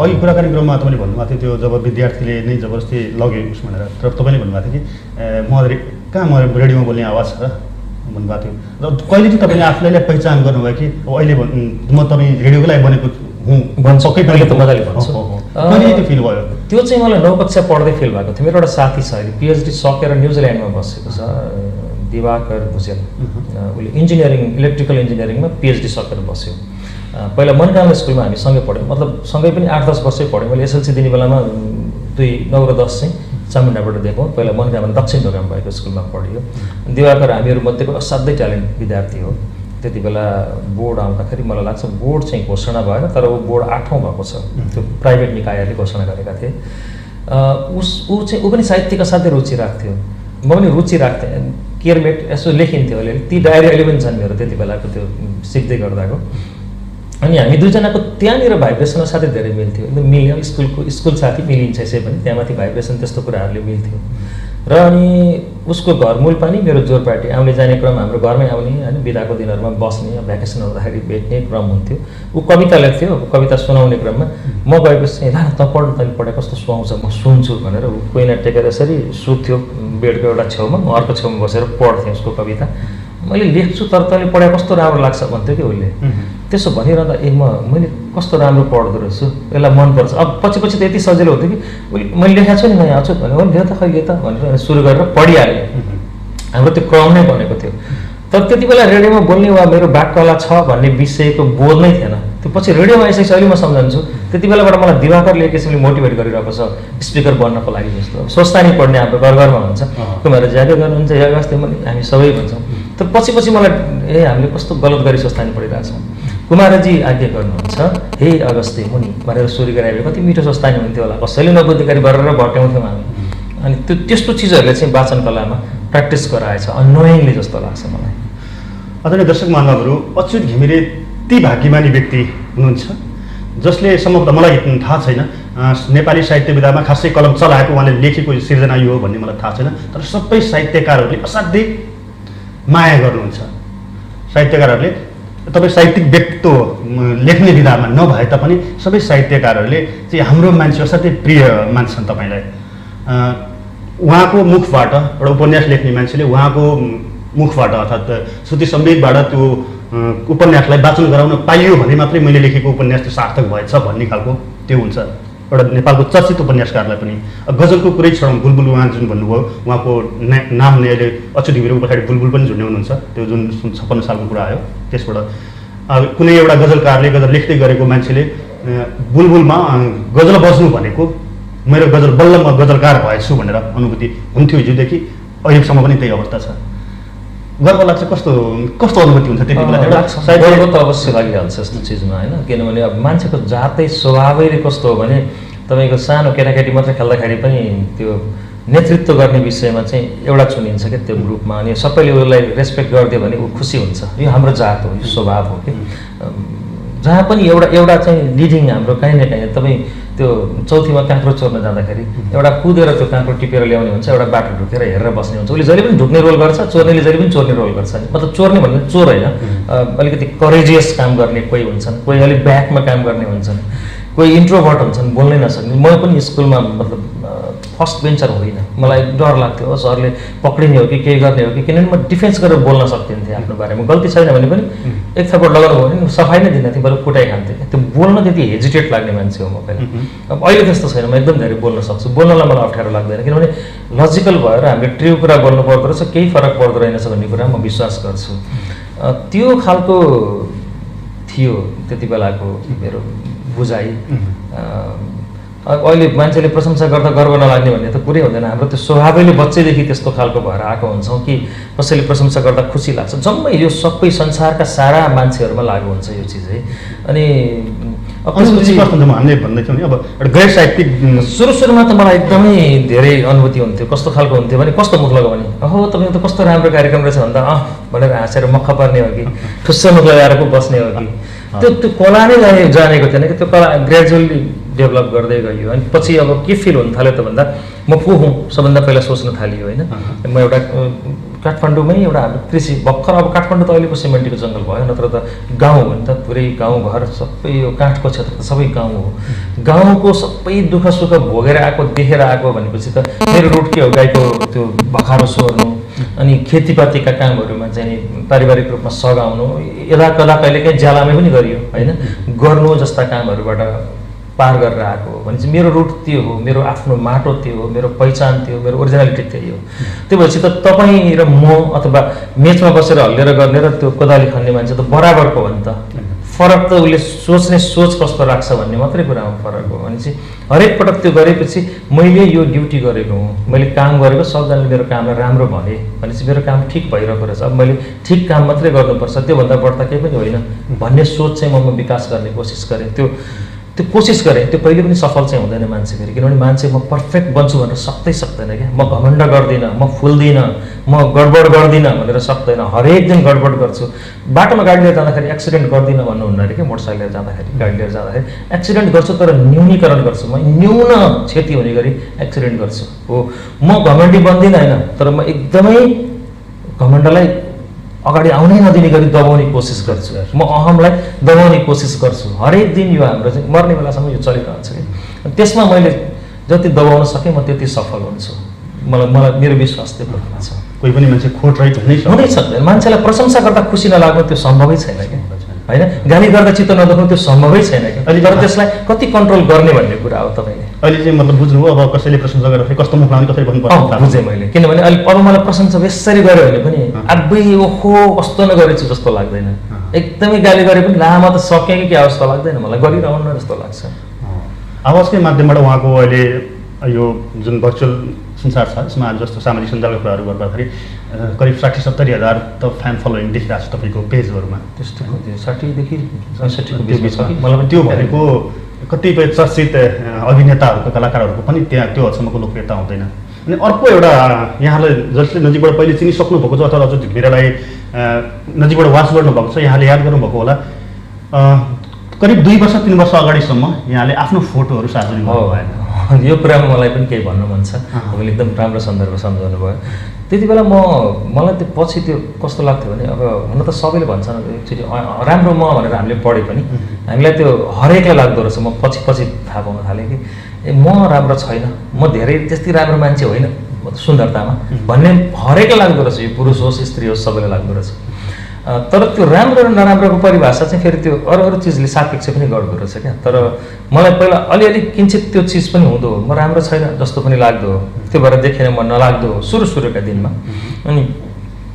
अघि कुराकानी क्रममा तपाईँले भन्नुभएको थियो त्यो जब विद्यार्थीले नै जबरजस्ती लग्यो उस भनेर तर तपाईँले भन्नुभएको थियो कि म रेडियोमा बोल्ने आवाज छ भन्नुभएको थियो र कहिले चाहिँ तपाईँले आफूलाई पहिचान गर्नुभयो कि अहिले म तपाईँ रेडियोको लागि बनेको सबै पहिले त मजाले भन्छु त्यो फिल भयो त्यो चाहिँ मलाई 9 कक्षा पढ्दै फिल भएको थियो मेरो एउटा साथी छ अहिले पिएचडी सकेर न्युजिल्यान्डमा बसेको छ दिवाकर भुजेल उसले इन्जिनियरिङ इलेक्ट्रिकल इन्जिनियरिङमा पिएचडी सकेर बस्यो पहिला मनकामना स्कुलमा हामी सँगै पढ्यौँ मतलब सँगै पनि 8-10 वर्षै पढ्यौँ मैले एसएलसी दिने बेलामा 2, 9 र 10 चाहिँ चामुण्डाबाट दिएको पहिला मनकामना दक्षिण ढोकामा भएको स्कुलमा पढियो दिवाकर हामीहरू मध्येको असाध्यै ट्यालेन्ट विद्यार्थी हो त्यति बेला बोर्ड आउँदाखेरि मलाई लाग्छ बोर्ड चाहिँ घोषणा भएन तर ऊ बोर्ड 8औँ भएको छ त्यो प्राइभेट निकायले घोषणा गरेका थिए ऊ पनि साहित्यका साथै रुचि राख्थ्यो म पनि रुचि राख्थेँ केयरमेट यसो लेखिन्थ्यो अलिअलि ती डायरी अहिले पनि छन् मेरो त्यति बेलाको त्यो सिक्दै गर्दाको अनि हामी दुईजनाको त्यहाँनिर भाइब्रेसन साथै धेरै मिल्थ्यो एकदम मिल्यो स्कुल साथी मिलिन्छ यसै पनि त्यहाँमाथि भाइब्रेसन त्यस्तो कुराहरूले मिल्थ्यो र अनि उसको घर मूलपानी मेरो जोरपाटी आउने जाने क्रम हाम्रो घरमै आउने होइन बिदाको दिनहरूमा बस्ने भ्याकेसन हुँदाखेरि भेट्ने क्रम हुन्थ्यो ऊ कविता लेख्थ्यो कविता सुनाउने क्रममा म गएपछि चाहिँ ला त पढ्नु तैँले पढे कस्तो सुहाउँछ म सुन्छु भनेर ऊ कोइना टेकेर यसरी सुत्थ्यो बेडको एउटा छेउमा म अर्को छेउमा बसेर पढ्थेँ उसको कविता मैले लेख्छु तर तैँले पढे कस्तो राम्रो लाग्छ भन्थ्यो कि उसले त्यसो भनिरहँदा मैले कस्तो राम्रो पढ्दो रहेछु यसलाई मनपर्छ अब पछि त यति सजिलो हुन्थ्यो कि मैले लेखाएको छु नि यहाँ अचुत भने हो लियो त खै लियो त भनेर सुरु गरेर पढिहालेँ हाम्रो त्यो क्रम नै बनेको थियो तर त्यति बेला रेडियोमा बोल्ने वा मेरो वाक्कला छ भन्ने विषयको बोध नै थिएन त्यो पछि रेडियोमा आइसकेपछि अहिले म सम्झन्छु त्यति बेलाबाट मलाई दिवाकरले एक किसिमले मोटिभेट गरिरहेको छ स्पिकर बन्नको लागि जस्तो सोस्तानी पढ्ने हाम्रो घरमा हुन्छ कुमार ज्यादै गर्नुहुन्छ या वास्तै हामी सबै भन्छौँ तर पछि मलाई हामीले कस्तो गलत गरी सोस्तानी पढिरहेछौँ कुमारजी आज्ञा गर्नुहुन्छ हे अगस्ते मुनि भनेर सुरु गरायो कति मिठो सोस्तानी हुन्थ्यो होला कसैले नबुद्धिकारी गरेर भट्याउँथ्यौँ हामी अनि त्यस्तो चिजहरूले चाहिँ वाचन कलामा प्र्याक्टिस गराएछ अनोइङली जस्तो लाग्छ मलाई आदरणीय दर्शक महानुभावहरू अच्युत घिमिरे ती भाग्यमानी व्यक्ति हुनुहुन्छ जसले सम्भवतः मलाई थाहा छैन नेपाली साहित्य विधामा खासै कलम चलाएको उहाँले लेखेको सिर्जना यो हो भन्ने मलाई थाहा छैन तर सबै साहित्यकारहरूले असाध्यै माया गर्नुहुन्छ साहित्यकारहरूले तपाईँ साहित्यिक व्यक्तित्व लेख्ने विधामा नभए तापनि सबै साहित्यकारहरूले चाहिँ हाम्रो मान्छे असाध्यै प्रिय मान्छन् तपाईँलाई उहाँको मुखबाट एउटा उपन्यास लेख्ने मान्छेले उहाँको मुखबाट अर्थात् श्रुति सम्वेकबाट त्यो उपन्यासलाई वाचन गराउन पाइयो भने मात्रै मैले लेखेको उपन्यास त्यो सार्थक भएछ भन्ने खालको त्यो हुन्छ एउटा नेपालको चर्चित उपन्यासकारलाई पनि गजलको कुरै छोडौँ बुलबुल उहाँ जुन भन्नुभयो उहाँको नाम नै अहिले अच्युत घिमिरेको पछाडि बुलबुल पनि जोड्ने हुनुहुन्छ त्यो जुन 56 सालको कुरा आयो त्यसबाट कुनै एउटा गजलकारले गजल लेख्दै गरेको मान्छेले बुलबुलमा गजल बज्नु भनेको मेरो गजल बल्ल म गजलकार भएछु भनेर अनुभूति हुन्थ्यो हिजोदेखि अहिलेसम्म पनि त्यही अवस्था छ गर्व लाग्छ कस्तो अनुभूति हुन्छ त्यति बेला गर्व त अवश्य लागिहाल्छ यस्तो चिजमा होइन किनभने अब मान्छेको जातै स्वभावैले कस्तो हो भने तपाईँको सानो केटाकेटी मात्रै खेल्दाखेरि पनि त्यो नेतृत्व गर्ने विषयमा चाहिँ एउटा चुनिन्छ क्या त्यो ग्रुपमा अनि सबैले उसलाई रेस्पेक्ट गरिदियो भने ऊ खुसी हुन्छ यो हाम्रो जात हो यो स्वभाव हो कि जहाँ पनि एउटा चाहिँ लिडिङ हाम्रो काहीँ न काहीँ तपाईँ त्यो चौथीमा काँक्रो चोर्न जाँदाखेरि एउटा कुदेर त्यो काँक्रो टिपेर ल्याउने हुन्छ एउटा बाटो ढुकेर हेरेर बस्ने हुन्छ उसले जहिले पनि ढुक्ने रोल गर्छ चोर्नेले जहिले पनि चोर्ने रोल गर्छ मतलब चोर्ने भन्ने चोर होइन अलिकति करेजियस काम गर्ने कोही हुन्छन् कोही अलिक ब्याकमा काम गर्ने हुन्छन् कोही इन्ट्रोभर्ट हुन्छन् बोल्नै नसक्ने म पनि स्कुलमा मतलब फर्स्ट बेन्चर होइन मलाई डर लाग्थ्यो सरले पक्रिने हो कि केही गर्ने हो कि किनभने म डिफेन्स गरेर बोल्न सक्दिनथेँ आफ्नो बारेमा गल्ती छैन भने पनि एक थप्पड लगाउनु भयो भने सफाइ नै दिन्थेँ बरु कुटाइ खान्थेँ त्यो बोल्न त्यति हेजिटेट लाग्ने मान्छे हो म पहिला अब अहिले त्यस्तो छैन म एकदम धेरै बोल्न सक्छु बोल्नलाई मलाई अप्ठ्यारो लाग्दैन किनभने लजिकल भएर हामीले ट्रु कुरा बोल्नु पर्दो रहेछ केही फरक पर्दो रहेनछ भन्ने कुरा म विश्वास गर्छु त्यो खालको थियो त्यति बेलाको मेरो बुझाइ अहिले मान्छेले प्रशंसा गर्दा गर्व नलाग्ने भन्ने त कुरै हुँदैन हाम्रो त्यो स्वभावैले बच्चैदेखि त्यस्तो खालको भएर आएको हुन्छौँ कि कसैले प्रशंसा गर्दा खुसी लाग्छ जम्मै यो सबै संसारका सारा मान्छेहरूमा लागु हुन्छ यो चिज है अनि त्यसपछि हामीले भन्दै थियौँ नि अब एउटा गैर साहित्यिक सुरुमा त मलाई एकदमै धेरै अनुभूति हुन्थ्यो। कस्तो खालको हुन्थ्यो भने कस्तो मुख लगायो भने अहो तपाईँको त कस्तो राम्रो कार्यक्रम रहेछ भन्दा भनेर हाँसेर मक्ख पर्ने हो कि ठुस्स मुख लगाएर पो बस्ने हो कि त्यो कला नै जानेको थिएन कि त्यो कला ग्रेजुअली डेभलप गर्दै गयो। अनि पछि अब के फिल हुन थाल्यो त भन्दा म को हुँ सबभन्दा पहिला सोच्न थालियो होइन। म एउटा काठमाडौँमै एउटा हाम्रो कृषि भर्खर अब काठमाडौँ त अहिले पो सिमेन्टको जङ्गल भयो, नत्र त गाउँ हो नि त, पुरै गाउँघर सबै यो काठको क्षेत्र त सबै गाउँ हो। गाउँको सबै दुःख सुख भोगेर आएको देखेर आएको भनेपछि त मेरो रुट के हो, गाईको त्यो भखारो सोर्नु अनि खेतीपातीका कामहरूमा चाहिँ नि पारिवारिक रूपमा सघाउनु, यदा कदा कहिलेकाहीँ ज्यालामै पनि गरियो होइन, गर्नु जस्ता कामहरूबाट पार गरेर आएको हो भनेपछि मेरो रुट त्यो हो, मेरो आफ्नो माटो त्यो हो, मेरो पहिचान त्यो, मेरो ओरिजिनालिटी त्यही हो। त्यो भएपछि त तपाईँ र म अथवा मेचमा बसेर हल्लेर गर्ने र त्यो कोदाली खन्ने मान्छे त बराबरको हो नि त। फरक त उसले सोच्ने सोच कस्तो राख्छ भन्ने मात्रै कुरामा फरक हो। भनेपछि हरेक पटक त्यो गरेपछि मैले यो ड्युटी गरेको हुँ, मैले काम गरेको, सबजनाले मेरो कामलाई राम्रो भने भनेपछि मेरो काम ठिक भइरहेको रहेछ, अब मैले ठिक काम मात्रै गर्नुपर्छ, त्योभन्दा बढ्ता केही पनि होइन भन्ने सोच चाहिँ म विकास गर्ने कोसिस गरेँ। त्यो कोसिस गरेँ, त्यो कहिले पनि सफल चाहिँ हुँदैन मान्छे फेरि, किनभने मान्छे म पर्फेक्ट बन्छु भनेर सक्दैन क्या। म घमण्ड गर्दिनँ, म फुल्दिनँ, म गडबड गर्दिनँ भनेर सक्दैन, हरेक दिन गडबड गर्छु। बाटोमा गाडी लिएर जाँदाखेरि एक्सिडेन्ट गर्दिनँ भन्नुहुन्न अरे क्या, मोटरसाइकल लिएर जाँदाखेरि गाडी लिएर जाँदाखेरि एक्सिडेन्ट गर्छु तर न्यूनीकरण गर्छु, म न्यून क्षति हुने गरी एक्सिडेन्ट गर्छु हो। म घमण्डी बन्दिनँ होइन, तर म एकदमै घमण्डलाई अगाडि आउनै नदिने गरी दबाउने कोसिस गर्छु, म अहमलाई दबाउने कोसिस गर्छु। हरेक दिन यो हाम्रो चाहिँ मर्ने बेलासम्म यो चलिरहन्छ कि त्यसमा मैले जति दबाउन सकेँ म त्यति सफल हुन्छु, मलाई मेरो विश्वास त्यो कुरामा छ। कोही पनि मान्छे खोट रहित हुनै सक्दैन। मान्छेलाई प्रशंसा गर्दा खुसी नलाग्नु त्यो सम्भवै छैन क्या होइन, गाली गर्दा चित्त नदुख्नु त्यो सम्भवै छैन क्या। अहिले तर त्यसलाई कति कन्ट्रोल गर्ने भन्ने कुरा हो। तपाईँले अहिले चाहिँ मतलब बुझ्नुभयो अब कसैले प्रशंसा गर्दाखेरि कस्तो मुख लाउने कसरी भन्नुपर्छ बुझेँ मैले, किनभने अहिले अब मलाई प्रशंसा यसरी गऱ्यो भने पनि अबै ओहो कस्तो नगरेछु जस्तो लाग्दैन, एकदमै गाली गरे पनि लामा त सकेँ कि क्या जस्तो लाग्दैन, मलाई गरिरहनु जस्तो लाग्छ। आवाजकै माध्यमबाट उहाँको अहिले यो जुन भर्चुअल संसार छ यसमा जस्तो सामाजिक सञ्जालका कुराहरू गर्दाखेरि करिब 60-70 हजार त फ्यान फलोइङ देखिरहेको छ तपाईँको पेजहरूमा। त्यस्तो 60देखि 65को बिचमा छ कि मलाई पनि त्यो भनेको कतिपय चर्चित अभिनेताहरूको कलाकारहरूको पनि त्यहाँ त्यो हदसम्मको लोकप्रियता हुँदैन। अनि अर्को एउटा यहाँलाई जसले नजिकबाट पहिले चिनिसक्नु भएको छ अथवा अच्युत घिमिरेलाई नजिकबाट वाच गर्नुभएको छ, यहाँले याद गर्नुभएको होला करिब 2 वर्ष 3 वर्ष अगाडिसम्म यहाँले आफ्नो फोटोहरू सार्वजनिक गर्नुभएन। यो कुरामा मलाई पनि केही भन्नु मन छ, तपाईँले एकदम राम्रो सन्दर्भ सम्झाउनु भयो। त्यति बेला मलाई त्यो पछि त्यो कस्तो लाग्थ्यो भने अब हुन त सबैले भन्छन् एक्चुअली राम्रो म भनेर हामीले पढे पनि हामीलाई त्यो हरेकलाई लाग्दो रहेछ। म पछि थाहा पाउन थालेँ कि म राम्रो छैन, म धेरै त्यति राम्रो मान्छे होइन सुन्दरतामा भन्ने हरेकलाई लाग्दो रहेछ, यो पुरुष होस् स्त्री होस् सबैलाई लाग्दो रहेछ। तर त्यो राम्रो र नराम्रोको परिभाषा चाहिँ फेरि त्यो अरू चिजले सापेक्ष पनि गर्दो रहेछ क्या। तर मलाई पहिला अलिअलि किञ्चित त्यो चिज पनि हुँदो हो, म राम्रो छैन जस्तो पनि लाग्दो हो, त्यो भएर देखेन म नलाग्दो हो सुरुका दिनमा। अनि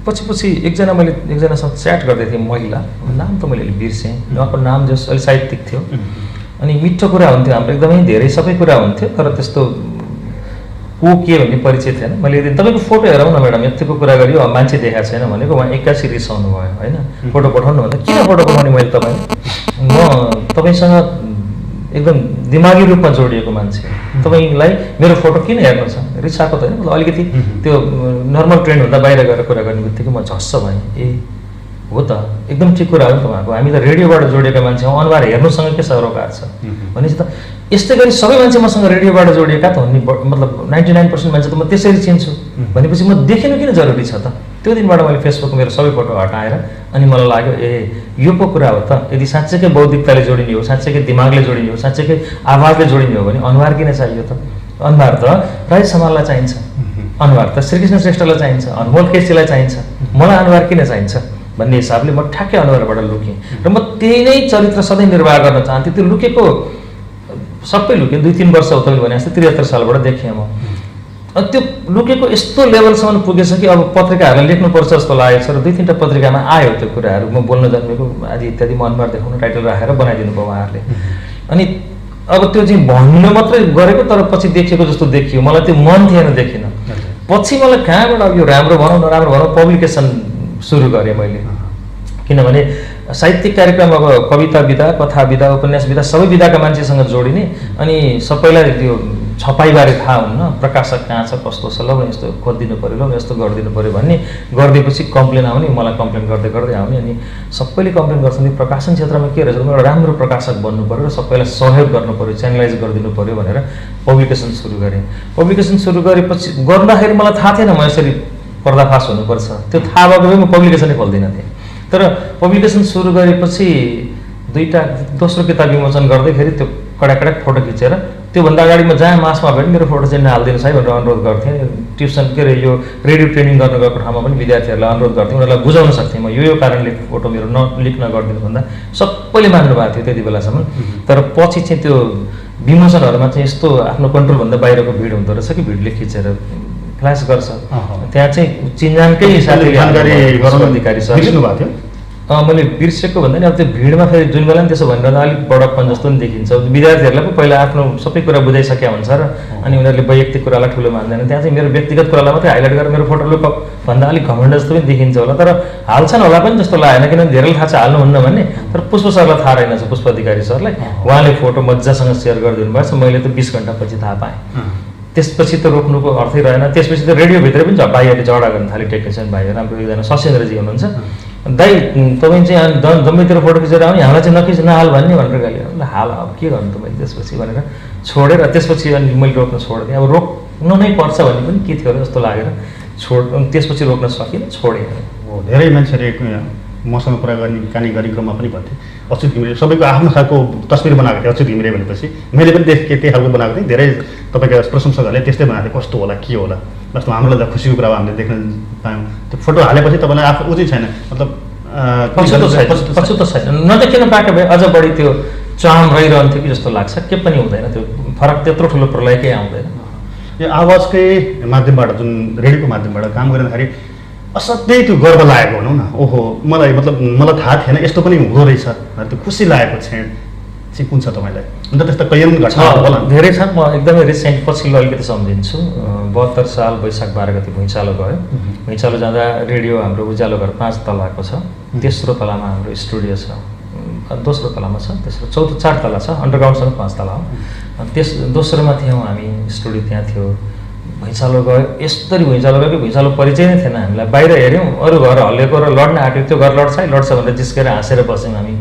पछि मैले एकजनासँग च्याट गर्दै थिएँ, महिला नाम त मैले बिर्सेँ, उहाँको नाम जस अलि साहित्यिक थियो अनि मिठो कुरा हुन्थ्यो, हाम्रो एकदमै धेरै सबै कुरा हुन्थ्यो तर त्यस्तो को के भन्ने परिचय थिएन। मैले यदि तपाईँको फोटो हेरौँ न म्याडम यतिको कुरा गरियो मान्छे देखाएको छैन भनेको उहाँ 81 रिसाउनु भयो होइन, फोटो पठाउनु भन्दा किन फोटो पठाउने मैले म तपाईँसँग एकदम दिमागी रूपमा जोडिएको मान्छे, तपाईँलाई मेरो फोटो किन हेर्नु छ रिसाएको त होइन, मतलब अलिकति त्यो नर्मल ट्रेन्ड हुँदा बाहिर गएर कुरा गर्ने बित्तिकै म झस्स भएँ। ए हो त एकदम ठिक कुरा हो नि त उहाँको, हामी त रेडियोबाट जोडिएका मान्छे हौँ, अनुहार हेर्नुसँग के सरोकार छ भनेपछि त यस्तै गरी सबै मान्छे मसँग रेडियोबाट जोडिएका त हुने, मतलब 99% मान्छे त म त्यसरी चिन्छु भनेपछि म देखिनु किन जरुरी छ त। त्यो दिनबाट मैले फेसबुकमा मेरो सबै फोटो हटाएर अनि मलाई लाग्यो ए यो पो कुरा हो त, यदि साँच्चैकै बौद्धिकताले जोडिने हो, साँच्चैकै दिमागले जोडिने हो, साँच्चैकै आवाजले जोडिने हो भने अनुहार किन चाहियो त। अनुहार त राई समाललाई चाहिन्छ, अनुहार त श्रीकृष्ण श्रेष्ठलाई चाहिन्छ, अनमोल केसीलाई चाहिन्छ, मलाई अनुहार किन चाहिन्छ भन्ने हिसाबले म ठ्याक्कै अनुहारबाट लुकेँ र म त्यही नै चरित्र सधैँ निर्वाह गर्न चाहन्थेँ। त्यो लुकेको सबै लुकेँ, 2-3 वर्ष हो तपाईँले भने जस्तै 73 सालबाट देखेँ म। त्यो लुकेको यस्तो लेभलसम्म पुगेछ कि अब पत्रिकाहरूलाई लेख्नुपर्छ जस्तो लागेको छ र 2-3टा पत्रिकामा आयो त्यो कुराहरू, म बोल्न जन्मेको आदि इत्यादि म अनुहार देखाउन टाइटल राखेर बनाइदिनु भयो उहाँहरूले। अनि अब त्यो चाहिँ भन्नु मात्रै गरेको तर पछि देखेको जस्तो देखियो, मलाई त्यो मन थिएन देखिन। पछि मलाई कहाँबाट अब यो राम्रो भनौँ नराम्रो भनौँ पब्लिकेसन सुरु गरेँ मैले, किनभने साहित्यिक कार्यक्रम अब कविता विधा, कथा विधा, उपन्यास विधा सबै विधाका मान्छेसँग जोडिने अनि सबैलाई त्यो छपाईबारे थाहा हुन्न, प्रकाशक कहाँ छ, कस्तो छ, ल यस्तो खोजिदिनु पऱ्यो, ल यस्तो गरिदिनु पऱ्यो भन्ने गरिदिएपछि कम्प्लेन आउने, मलाई कम्प्लेन गर्दै गर्दै आउने अनि सबैले कम्प्लेन गर्छन् प्रकाशन क्षेत्रमा के रहेछ एउटा राम्रो प्रकाशक बन्नु पऱ्यो र सबैलाई सहयोग गर्नु पऱ्यो, च्यानलाइज गरिदिनु पऱ्यो भनेर पब्लिकेसन सुरु गरेँ। पब्लिकेसन सुरु गरेपछि गर्दाखेरि मलाई थाहा थिएन म यसरी पर्दाफास हुनुपर्छ, त्यो थाहा भएको भए म पब्लिकेसनै खोल्दिनँ थिएँ। तर पब्लिकेसन सुरु गरेपछि दोस्रो किताब विमोचन गर्दैखेरि त्यो कडाकडा फोटो खिचेर त्योभन्दा अगाडि म जहाँ मासमा भेट मेरो फोटो चाहिँ नहालिदिनुहोस् है भनेर अनुरोध गर्थेँ। ट्युसन के अरे यो रेडियो ट्रेनिङ गर्न गएको ठाउँमा पनि विद्यार्थीहरूलाई अनुरोध गर्थेँ, उनीहरूलाई बुझाउन सक्थेँ म यो कारणले फोटो मेरो नलिक नगरिदिनु भन्दा सबैले मान्नु भएको थियो त्यति बेलासम्म। तर पछि चाहिँ त्यो विमोचनहरूमा चाहिँ यस्तो आफ्नो कन्ट्रोलभन्दा बाहिरको भिड हुँदो रहेछ कि भिडले खिचेर फ्ल्यास गर्छ। त्यहाँ चाहिँ चिन्जानकै साथीले अधिकारी सर मैले बिर्सेको भन्दा नि अब त्यो भिडमा फेरि जुन बेला नि त्यसो भनेर अलिक बडप्पन जस्तो नि देखिन्छ। विद्यार्थीहरूलाई पो पहिला आफ्नो सबै कुरा बुझाइसक्या हुन्छ र अनि उनीहरूले वैयक्तिक कुरालाई ठुलो मान्दैन। त्यहाँ चाहिँ मेरो व्यक्तिगत कुरालाई मात्रै हाइलाइट गरेर मेरो फोटो लुक भन्दा अलिक घमण्ड जस्तो पनि देखिन्छ होला, तर हाल्छन् होला पनि जस्तो लागेन किनभने धेरैले थाहा छ हाल्नुहुन्न भन्ने। तर पुष्प सरलाई थाहा रहेनछ, पुष्प अधिकारी सरलाई उहाँले फोटो मजासँग सेयर गरिदिनु भएको छ। मैले त 20 घन्टा पछि थाहा पाएँ। त्यसपछि त रोक्नुको अर्थै रहेन। त्यसपछि त रेडियोभित्र पनि भाइहरूले झगडा गर्न थाले, टेक्निसियन भाइहरू। हाम्रो एकजना सशेन्द्रजी हुनुहुन्छ, दाइ तपाईँ चाहिँ जम्मैतिर फोटो खिचेर आउने, हामीलाई चाहिँ नखिच नहाल भन्ने भनेर गाली हाल अब के गर्नु त मैले त्यसपछि भनेर छोडेर त्यसपछि अनि मैले रोक्न छोडिदिएँ। अब रोक्नु नै पर्छ भन्ने पनि के थियो जस्तो लागेर त्यसपछि रोक्न सकिनँ, छोडेँ। धेरै मान्छेहरूले मसँग कुरा गर्ने कार्यक्रममा पनि भन्थे अच्युत घिमिरे सबैको आफ्नो खालको तस्बिर बनाएको थियो। अच्युत घिमिरे भनेपछि मैले पनि त्यही खालको बनाएको थिएँ। धेरै तपाईँका प्रशंसकहरूले त्यस्तै बनाएको थियो, कस्तो होला के होला। जस्तो हामीलाई त खुसीको कुरा हामीले देख्न पायौँ। त्यो फोटो हालेपछि तपाईँलाई आफू उचित छैन, मतलब पछुतो छैन, नदेखिन पाएको भए अझ बढी त्यो चाम रहिरहन्थ्यो कि जस्तो लाग्छ। के पनि हुँदैन, त्यो फरक त्यत्रो ठुलो प्रलयकै आउँदैन। यो आवाजकै माध्यमबाट जुन रेडियोको माध्यमबाट काम गर्दाखेरि असाध्यै त्यो गर्व लागेको भनौँ न। ओहो मलाई थाहा थिएन यस्तो पनि हुँदो रहेछ, त्यो खुसी लागेको चाहिँ कुन छ तपाईँलाई? अन्त त्यस्तो कैयन घटना होला? धेरै छन्। म एकदमै रिसेन्ट पछिल्लो अलिकति सम्झिन्छु। 72 साल वैशाख 12 गति भुइँचालो गयो। भुइँचालो जाँदा रेडियो हाम्रो उज्यालो घर 5 तलाको छ। तेस्रो तलामा हाम्रो स्टुडियो छ, दोस्रो तलामा छ, तेस्रो चौथो 4 तला छ, अन्डरग्राउन्डसँग 5 तला हो। दोस्रोमा थियौँ हामी, स्टुडियो त्यहाँ थियो। भुइँचालो गयो, यस्तरी भुइँचालो गयो कि भुइँचालो परिचय नै थिएन हामीलाई। बाहिर हेऱ्यौँ अरू घर हल्लेको र लड्न आँट्यो, त्यो घर लड्छ भनेर जिस्केर हाँसेर बस्यौँ हामी।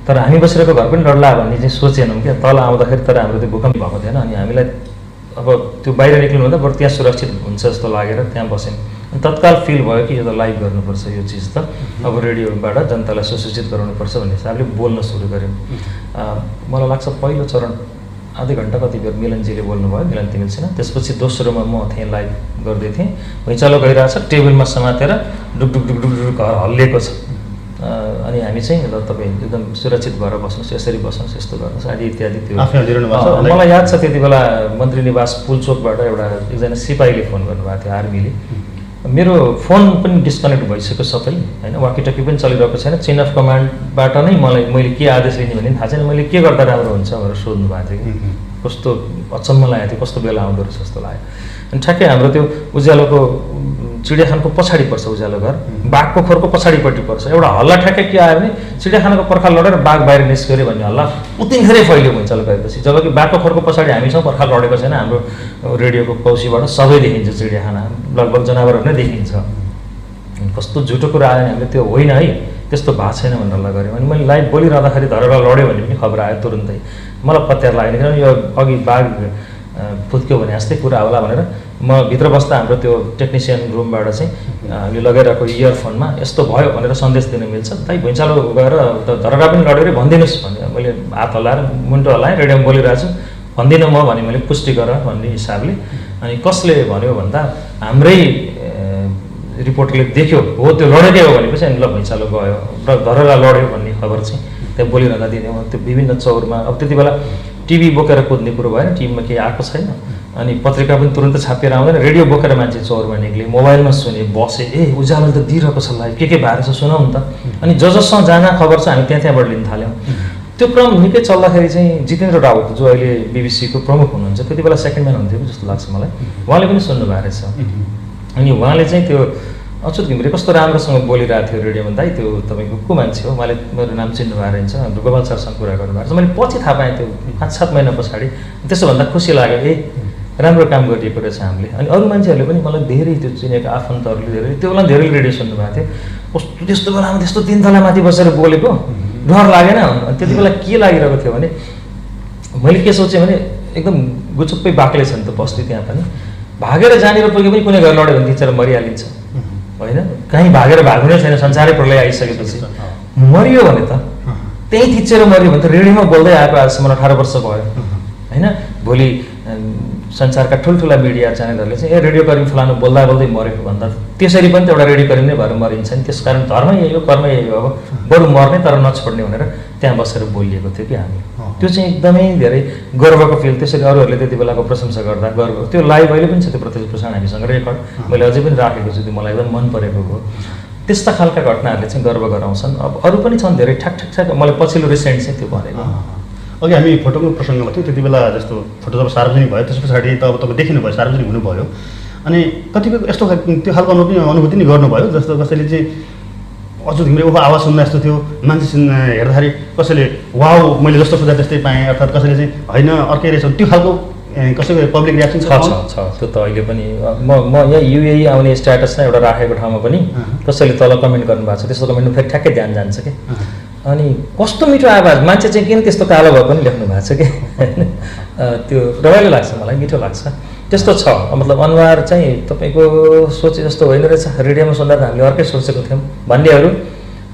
तर हामी बसेको घर पनि लड्ला भन्ने चाहिँ सोचेनौँ क्या। तल आउँदाखेरि तर हाम्रो त्यो भूकम्प भएको थिएन अनि हामीलाई अब त्यो बाहिर निक्लिनुहुँदा बरु त्यहाँ सुरक्षित हुन्छ जस्तो लागेर त्यहाँ बस्यौँ। अनि तत्काल फिल भयो कि यो त लाइभ गर्नुपर्छ, यो चिज त अब रेडियोबाट जनतालाई सुसूचित गराउनुपर्छ भन्ने हिसाबले बोल्न सुरु गऱ्यौँ। मलाई लाग्छ पहिलो चरण आधी घन्टा कति बेर मिलनजीले बोल्नुभयो, मिलन तिमिलसिन। त्यसपछि दोस्रोमा म थिएँ, लाइभ गर्दै थिएँ। भुइँचालो गइरहेछ, टेबलमा समातेर डुकडुक डुकडुक घर हल्लिएको छ। अनि हामी चाहिँ ल तपाईँ एकदम सुरक्षित भएर बस्नुहोस्, यसरी बस्नुहोस्, यस्तो गर्नुहोस् आदि इत्यादि। त्यो मलाई याद छ त्यति बेला मन्त्री निवास पुलचोकबाट एकजना सिपाहीले फोन गर्नुभएको थियो, आर्मीले। मेरो फोन पनि डिस्कनेक्ट भइसक्यो सबै होइन, वाकिटकी पनि चलिरहेको छैन। चेन अफ कमान्डबाट नै मैले के आदेश लिने भन्ने थाहा छैन। मैले के गर्दा राम्रो हुन्छ भनेर सोध्नु भएको थियो कि कस्तो अचम्म लागेको थियो, कस्तो बेला आउँदो रहेछ जस्तो लाग्यो। अनि ठ्याक्कै हाम्रो त्यो उज्यालोको चिडियाखानाको पछाडि पर्छ उज्यालो घर, बाघको खोरको पछाडिपट्टि पर्छ। एउटा हल्ला ठ्याक्कै के आयो भने चिडियाखानाको पर्खाल लडेर बाघ बाहिर निस्क्यो अरे भन्ने हल्ला उतिखेरै फैल्यो भुइँचालो गएपछि। जबकि बाघको खोरको पछाडि हामी छौँ, पर्खाल लडेको छैन। हाम्रो रेडियोको कौसीबाट सबै देखिन्छ, चिडियाखाना लगभग जनावरहरू नै देखिन्छ। कस्तो झुटो कुरा आयो हामीले त्यो होइन है, त्यस्तो भएको छैन भनेर हल्ला गऱ्यौँ। अनि मैले लाइभ बोलिरहँदाखेरि धरहरा लड्यो भन्ने पनि खबर आयो तुरुन्तै। मलाई पत्यार लागेन किनभने यो अघि बाघ फुत्क्यो भने जस्तै कुरा होला भनेर म भित्र बस्दा हाम्रो त्यो टेक्निसियन रुमबाट चाहिँ हामीले लगाइरहेको इयरफोनमा यस्तो भयो भनेर सन्देश दिन मिल्छ, ताइ भुइँचालो गएर धरहरा पनि लड्यो अरे भनिदिनुहोस् भने मैले हात हल्लाएर मुन्टो हल्लाएँ, रेडियोमा बोलिरहेको छु, भन्दिनँ म भने मैले पुष्टि गर भन्ने हिसाबले। अनि कसले भन्यो भन्दा हाम्रै रिपोर्टरले देख्यो, हो त्यो लडेकै हो भनेपछि अनि ल भुइँचालो गयो र धरहरा लड्यो भन्ने खबर चाहिँ त्यहाँ बोलिरहँदा दिने। त्यो विभिन्न चौरमा अब त्यति बेला टिभी बोकेर कुद्ने कुरो भएन, टिभीमा केही आएको छैन। अनि पत्रिका पनि तुरन्त छापेर आउँदैन, रेडियो बोकेर मान्छे चौरमा निक्ले, मोबाइलमा सुने, बसे, उज्यालो त दिइरहेको छ लाइभ, के भएर छ सुनाउँ नि त। अनि जससँग जहाँ खबर छ हामी त्यहाँबाट लिन थाल्यौँ। त्यो क्रम निकै चल्दाखेरि चाहिँ जितेन्द्र राउत जो अहिले बिबिसीको प्रमुख हुनुहुन्छ, त्यति बेला सेकेन्ड म्यान हुन्थ्यो जस्तो लाग्छ मलाई, उहाँले पनि सुन्नु भएको रहेछ। अनि उहाँले चाहिँ त्यो अच्युत घिमिरे कस्तो राम्रोसँग बोलिरहेको थियो रेडियोमा, दाइ त्यो तपाईँको को मान्छे हो, उहाँले मेरो नाम चिन्नु भएको रहेछ, हाम्रो गोपाल सरसँग कुरा गर्नुभएको छ। मैले पछि थाहा पाएँ त्यो 5-7 महिना पछाडि। त्यसो भन्दा खुसी लाग्यो, ए राम्रो काम गरिएको रहेछ हामीले। अनि अरू मान्छेहरूले पनि मलाई धेरै त्यो चिनेको आफन्तहरूले धेरै त्यो बेला धेरै रेडियो सुन्नुभएको थियो। कस्तो त्यस्तो बेलामा त्यस्तो 3 तला माथि बसेर बोलेको डर लागेन। अनि त्यति बेला के लागिरहेको थियो भने मैले के सोचेँ भने एकदम गुचुप्पै बाक्लै छ नि त बस्ती, त्यहाँ पनि भागेर जानेर पुगे पनि कुनै घर लड्यो भने थिचेर मरिहालिन्छ होइन। कहीँ भागेर भाग्नु नै छैन, संसारै प्रलय आइसकेपछि मरियो भने त त्यहीँ थिचेर मऱ्यो भने त रेडियोमा बोल्दै आएको आजसम्म 18 वर्ष भयो होइन। भोलि संसारका ठुल्ठुला मिडिया च्यानलहरूले चाहिँ रेडियोकर्मी फलानु बोल्दा बोल्दै मरेको भन्दा त्यसरी पनि त एउटा रेडियोकर्मी नै भएर मरिन्छ नि। त्यस कारण धर्म यही हो, कर्म यही हो, अब बरु मर्ने तर नछोड्ने भनेर त्यहाँ बसेर बोलिएको थियो कि हामी। त्यो चाहिँ एकदमै धेरै गर्वको फिल। त्यसरी अरूहरूले त्यति बेलाको प्रशंसा गर्दा गर्व, त्यो लाइभ अहिले पनि छ त्यो प्रत्यक्ष प्रसारण हामीसँग रेकर्ड, मैले अझै पनि राखेको छु, त्यो मलाई एकदम मन परेको हो। त्यस्ता खालका घटनाहरूले चाहिँ गर्व गराउँछन्। अब अरू पनि छन् धेरै ठ्याक ठ्याक ठ्याक, मलाई पछिल्लो रिसेन्ट चाहिँ त्यो भनेको। अघि हामी फोटोको प्रसङ्गमा थियौँ, त्यति बेला जस्तो फोटो जब सार्वजनिक भयो त्यस पछाडि त अब तपाईँ देखिनुभयो, सार्वजनिक हुनुभयो, अनि कतिपय यस्तो त्यो खालको अनुभूति नै गर्नुभयो जस्तो कसैले चाहिँ अच्युत घिमिरे उहाँको आवाज सुन्दा यस्तो थियो, मान्छे हेर्दाखेरि कसैले वाउ मैले जस्तो सोधा त्यस्तै पाएँ, अर्थात् कसैले चाहिँ होइन अर्कै रहेछ, त्यो खालको कसैको पब्लिक रियाक्सन छ? त्यो त अहिले पनि म यहाँ युएई आउने स्ट्याटसमा एउटा राखेको ठाउँमा पनि कसैले तल कमेन्ट गर्नुभएको छ, त्यस्तो कमेन्टमा फेरि ठ्याक्कै ध्यान जान्छ कि अनि कस्तो मिठो आवाज, मान्छे चाहिँ किन त्यस्तो कालो भयो पनि लेख्नु भएको छ कि त्यो रमाइलो लाग्छ मलाई, मिठो लाग्छ। त्यस्तो छ मतलब अनुहार चाहिँ तपाईँको सोचे जस्तो होइन रहेछ, रेडियोमा सुन्दा त हामीले अर्कै सोचेको थियौँ भन्नेहरू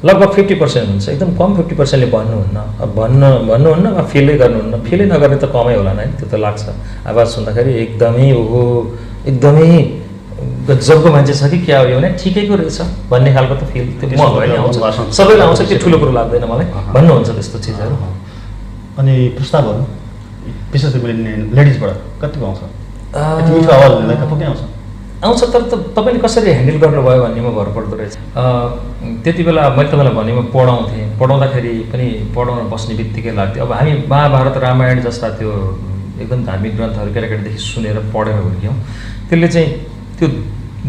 लगभग 50% हुन्छ, एकदम कम 50%ले भन्नुहुन्न, अब भन्नुहुन्न वा फिलै गर्नुहुन्न। फिलै नगर्ने त कमै होला नि, त्यो त लाग्छ आवाज सुन्दाखेरि एकदमै ओहो एकदमै गजबको मान्छे छ कि क्या हो यो भने ठिकैको रहेछ भन्ने खालको त फिल त्यो मबाट नै आउँछ, सबैलाई आउँछ, त्यो ठुलो कुरो लाग्दैन मलाई, भन्नुहुन्छ त्यस्तो चिजहरू। अनि प्रस्तावहरू विशेष गरी लेडिजबाट कतिको आउँछ? मिठो आवाजलाई कति आउँछ तर तपाईँले कसरी ह्यान्डल गर्नुभयो भन्नेमा भर पर्दो रहेछ। त्यति बेला मैले तपाईँलाई भने म पढाउँदाखेरि पनि पढाउन बस्ने बित्तिकै लाग्थ्यो। अब हामी महाभारत रामायण जस्ता त्यो एकदम धार्मिक ग्रन्थहरू केटाकेटीदेखि सुनेर पढेर हुर्क्यौँ, त्यसले चाहिँ त्यो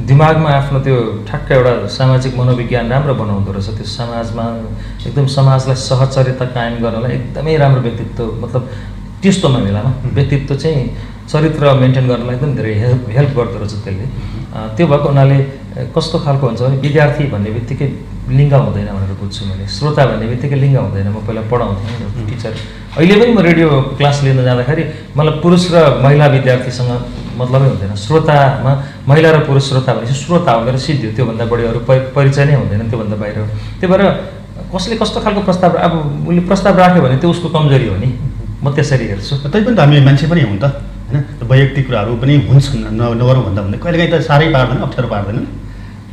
दिमागमा आफ्नो त्यो ठ्याक्क एउटा सामाजिक मनोविज्ञान राम्रो बनाउँदो रहेछ। त्यो समाजमा एकदम समाजलाई सहचर्यता कायम गर्नलाई एकदमै राम्रो व्यक्तित्व, मतलब त्यस्तोमा बेलामा व्यक्तित्व चाहिँ चरित्र मेन्टेन गर्नलाई एकदम धेरै हेल्प गर्दो रहेछ त्यसले। त्यो भएको हुनाले कस्तो खालको हुन्छ भने विद्यार्थी भन्ने बित्तिकै लिङ्ग हुँदैन भनेर बुझ्छु मैले, श्रोता भन्ने बित्तिकै लिङ्ग हुँदैन। म पहिला पढाउँथेँ टिचर, अहिले पनि म रेडियो क्लास लिन जाँदाखेरि मलाई पुरुष र महिला विद्यार्थीसँग मतलबै हुँदैन। श्रोतामा महिला र पुरुष श्रोता भनेपछि श्रोता हो मेरो सिद्धि हो, त्योभन्दा बढी अरू परिचय नै हुँदैन, त्योभन्दा बाहिर हो। त्यही भएर कसले कस्तो खालको प्रस्ताव, अब उसले प्रस्ताव राख्यो भने त्यो उसको कमजोरी हो नि, म त्यसरी हेर्छु। तैपनि त हामी मान्छे पनि हुन् त होइन, वैयक्तिक कुराहरू पनि हुन्छन्, नगरौँ भन्दा भन्दै कहिलेकाहीँ त साह्रै पार्दैन, अप्ठ्यारो पार्दैन?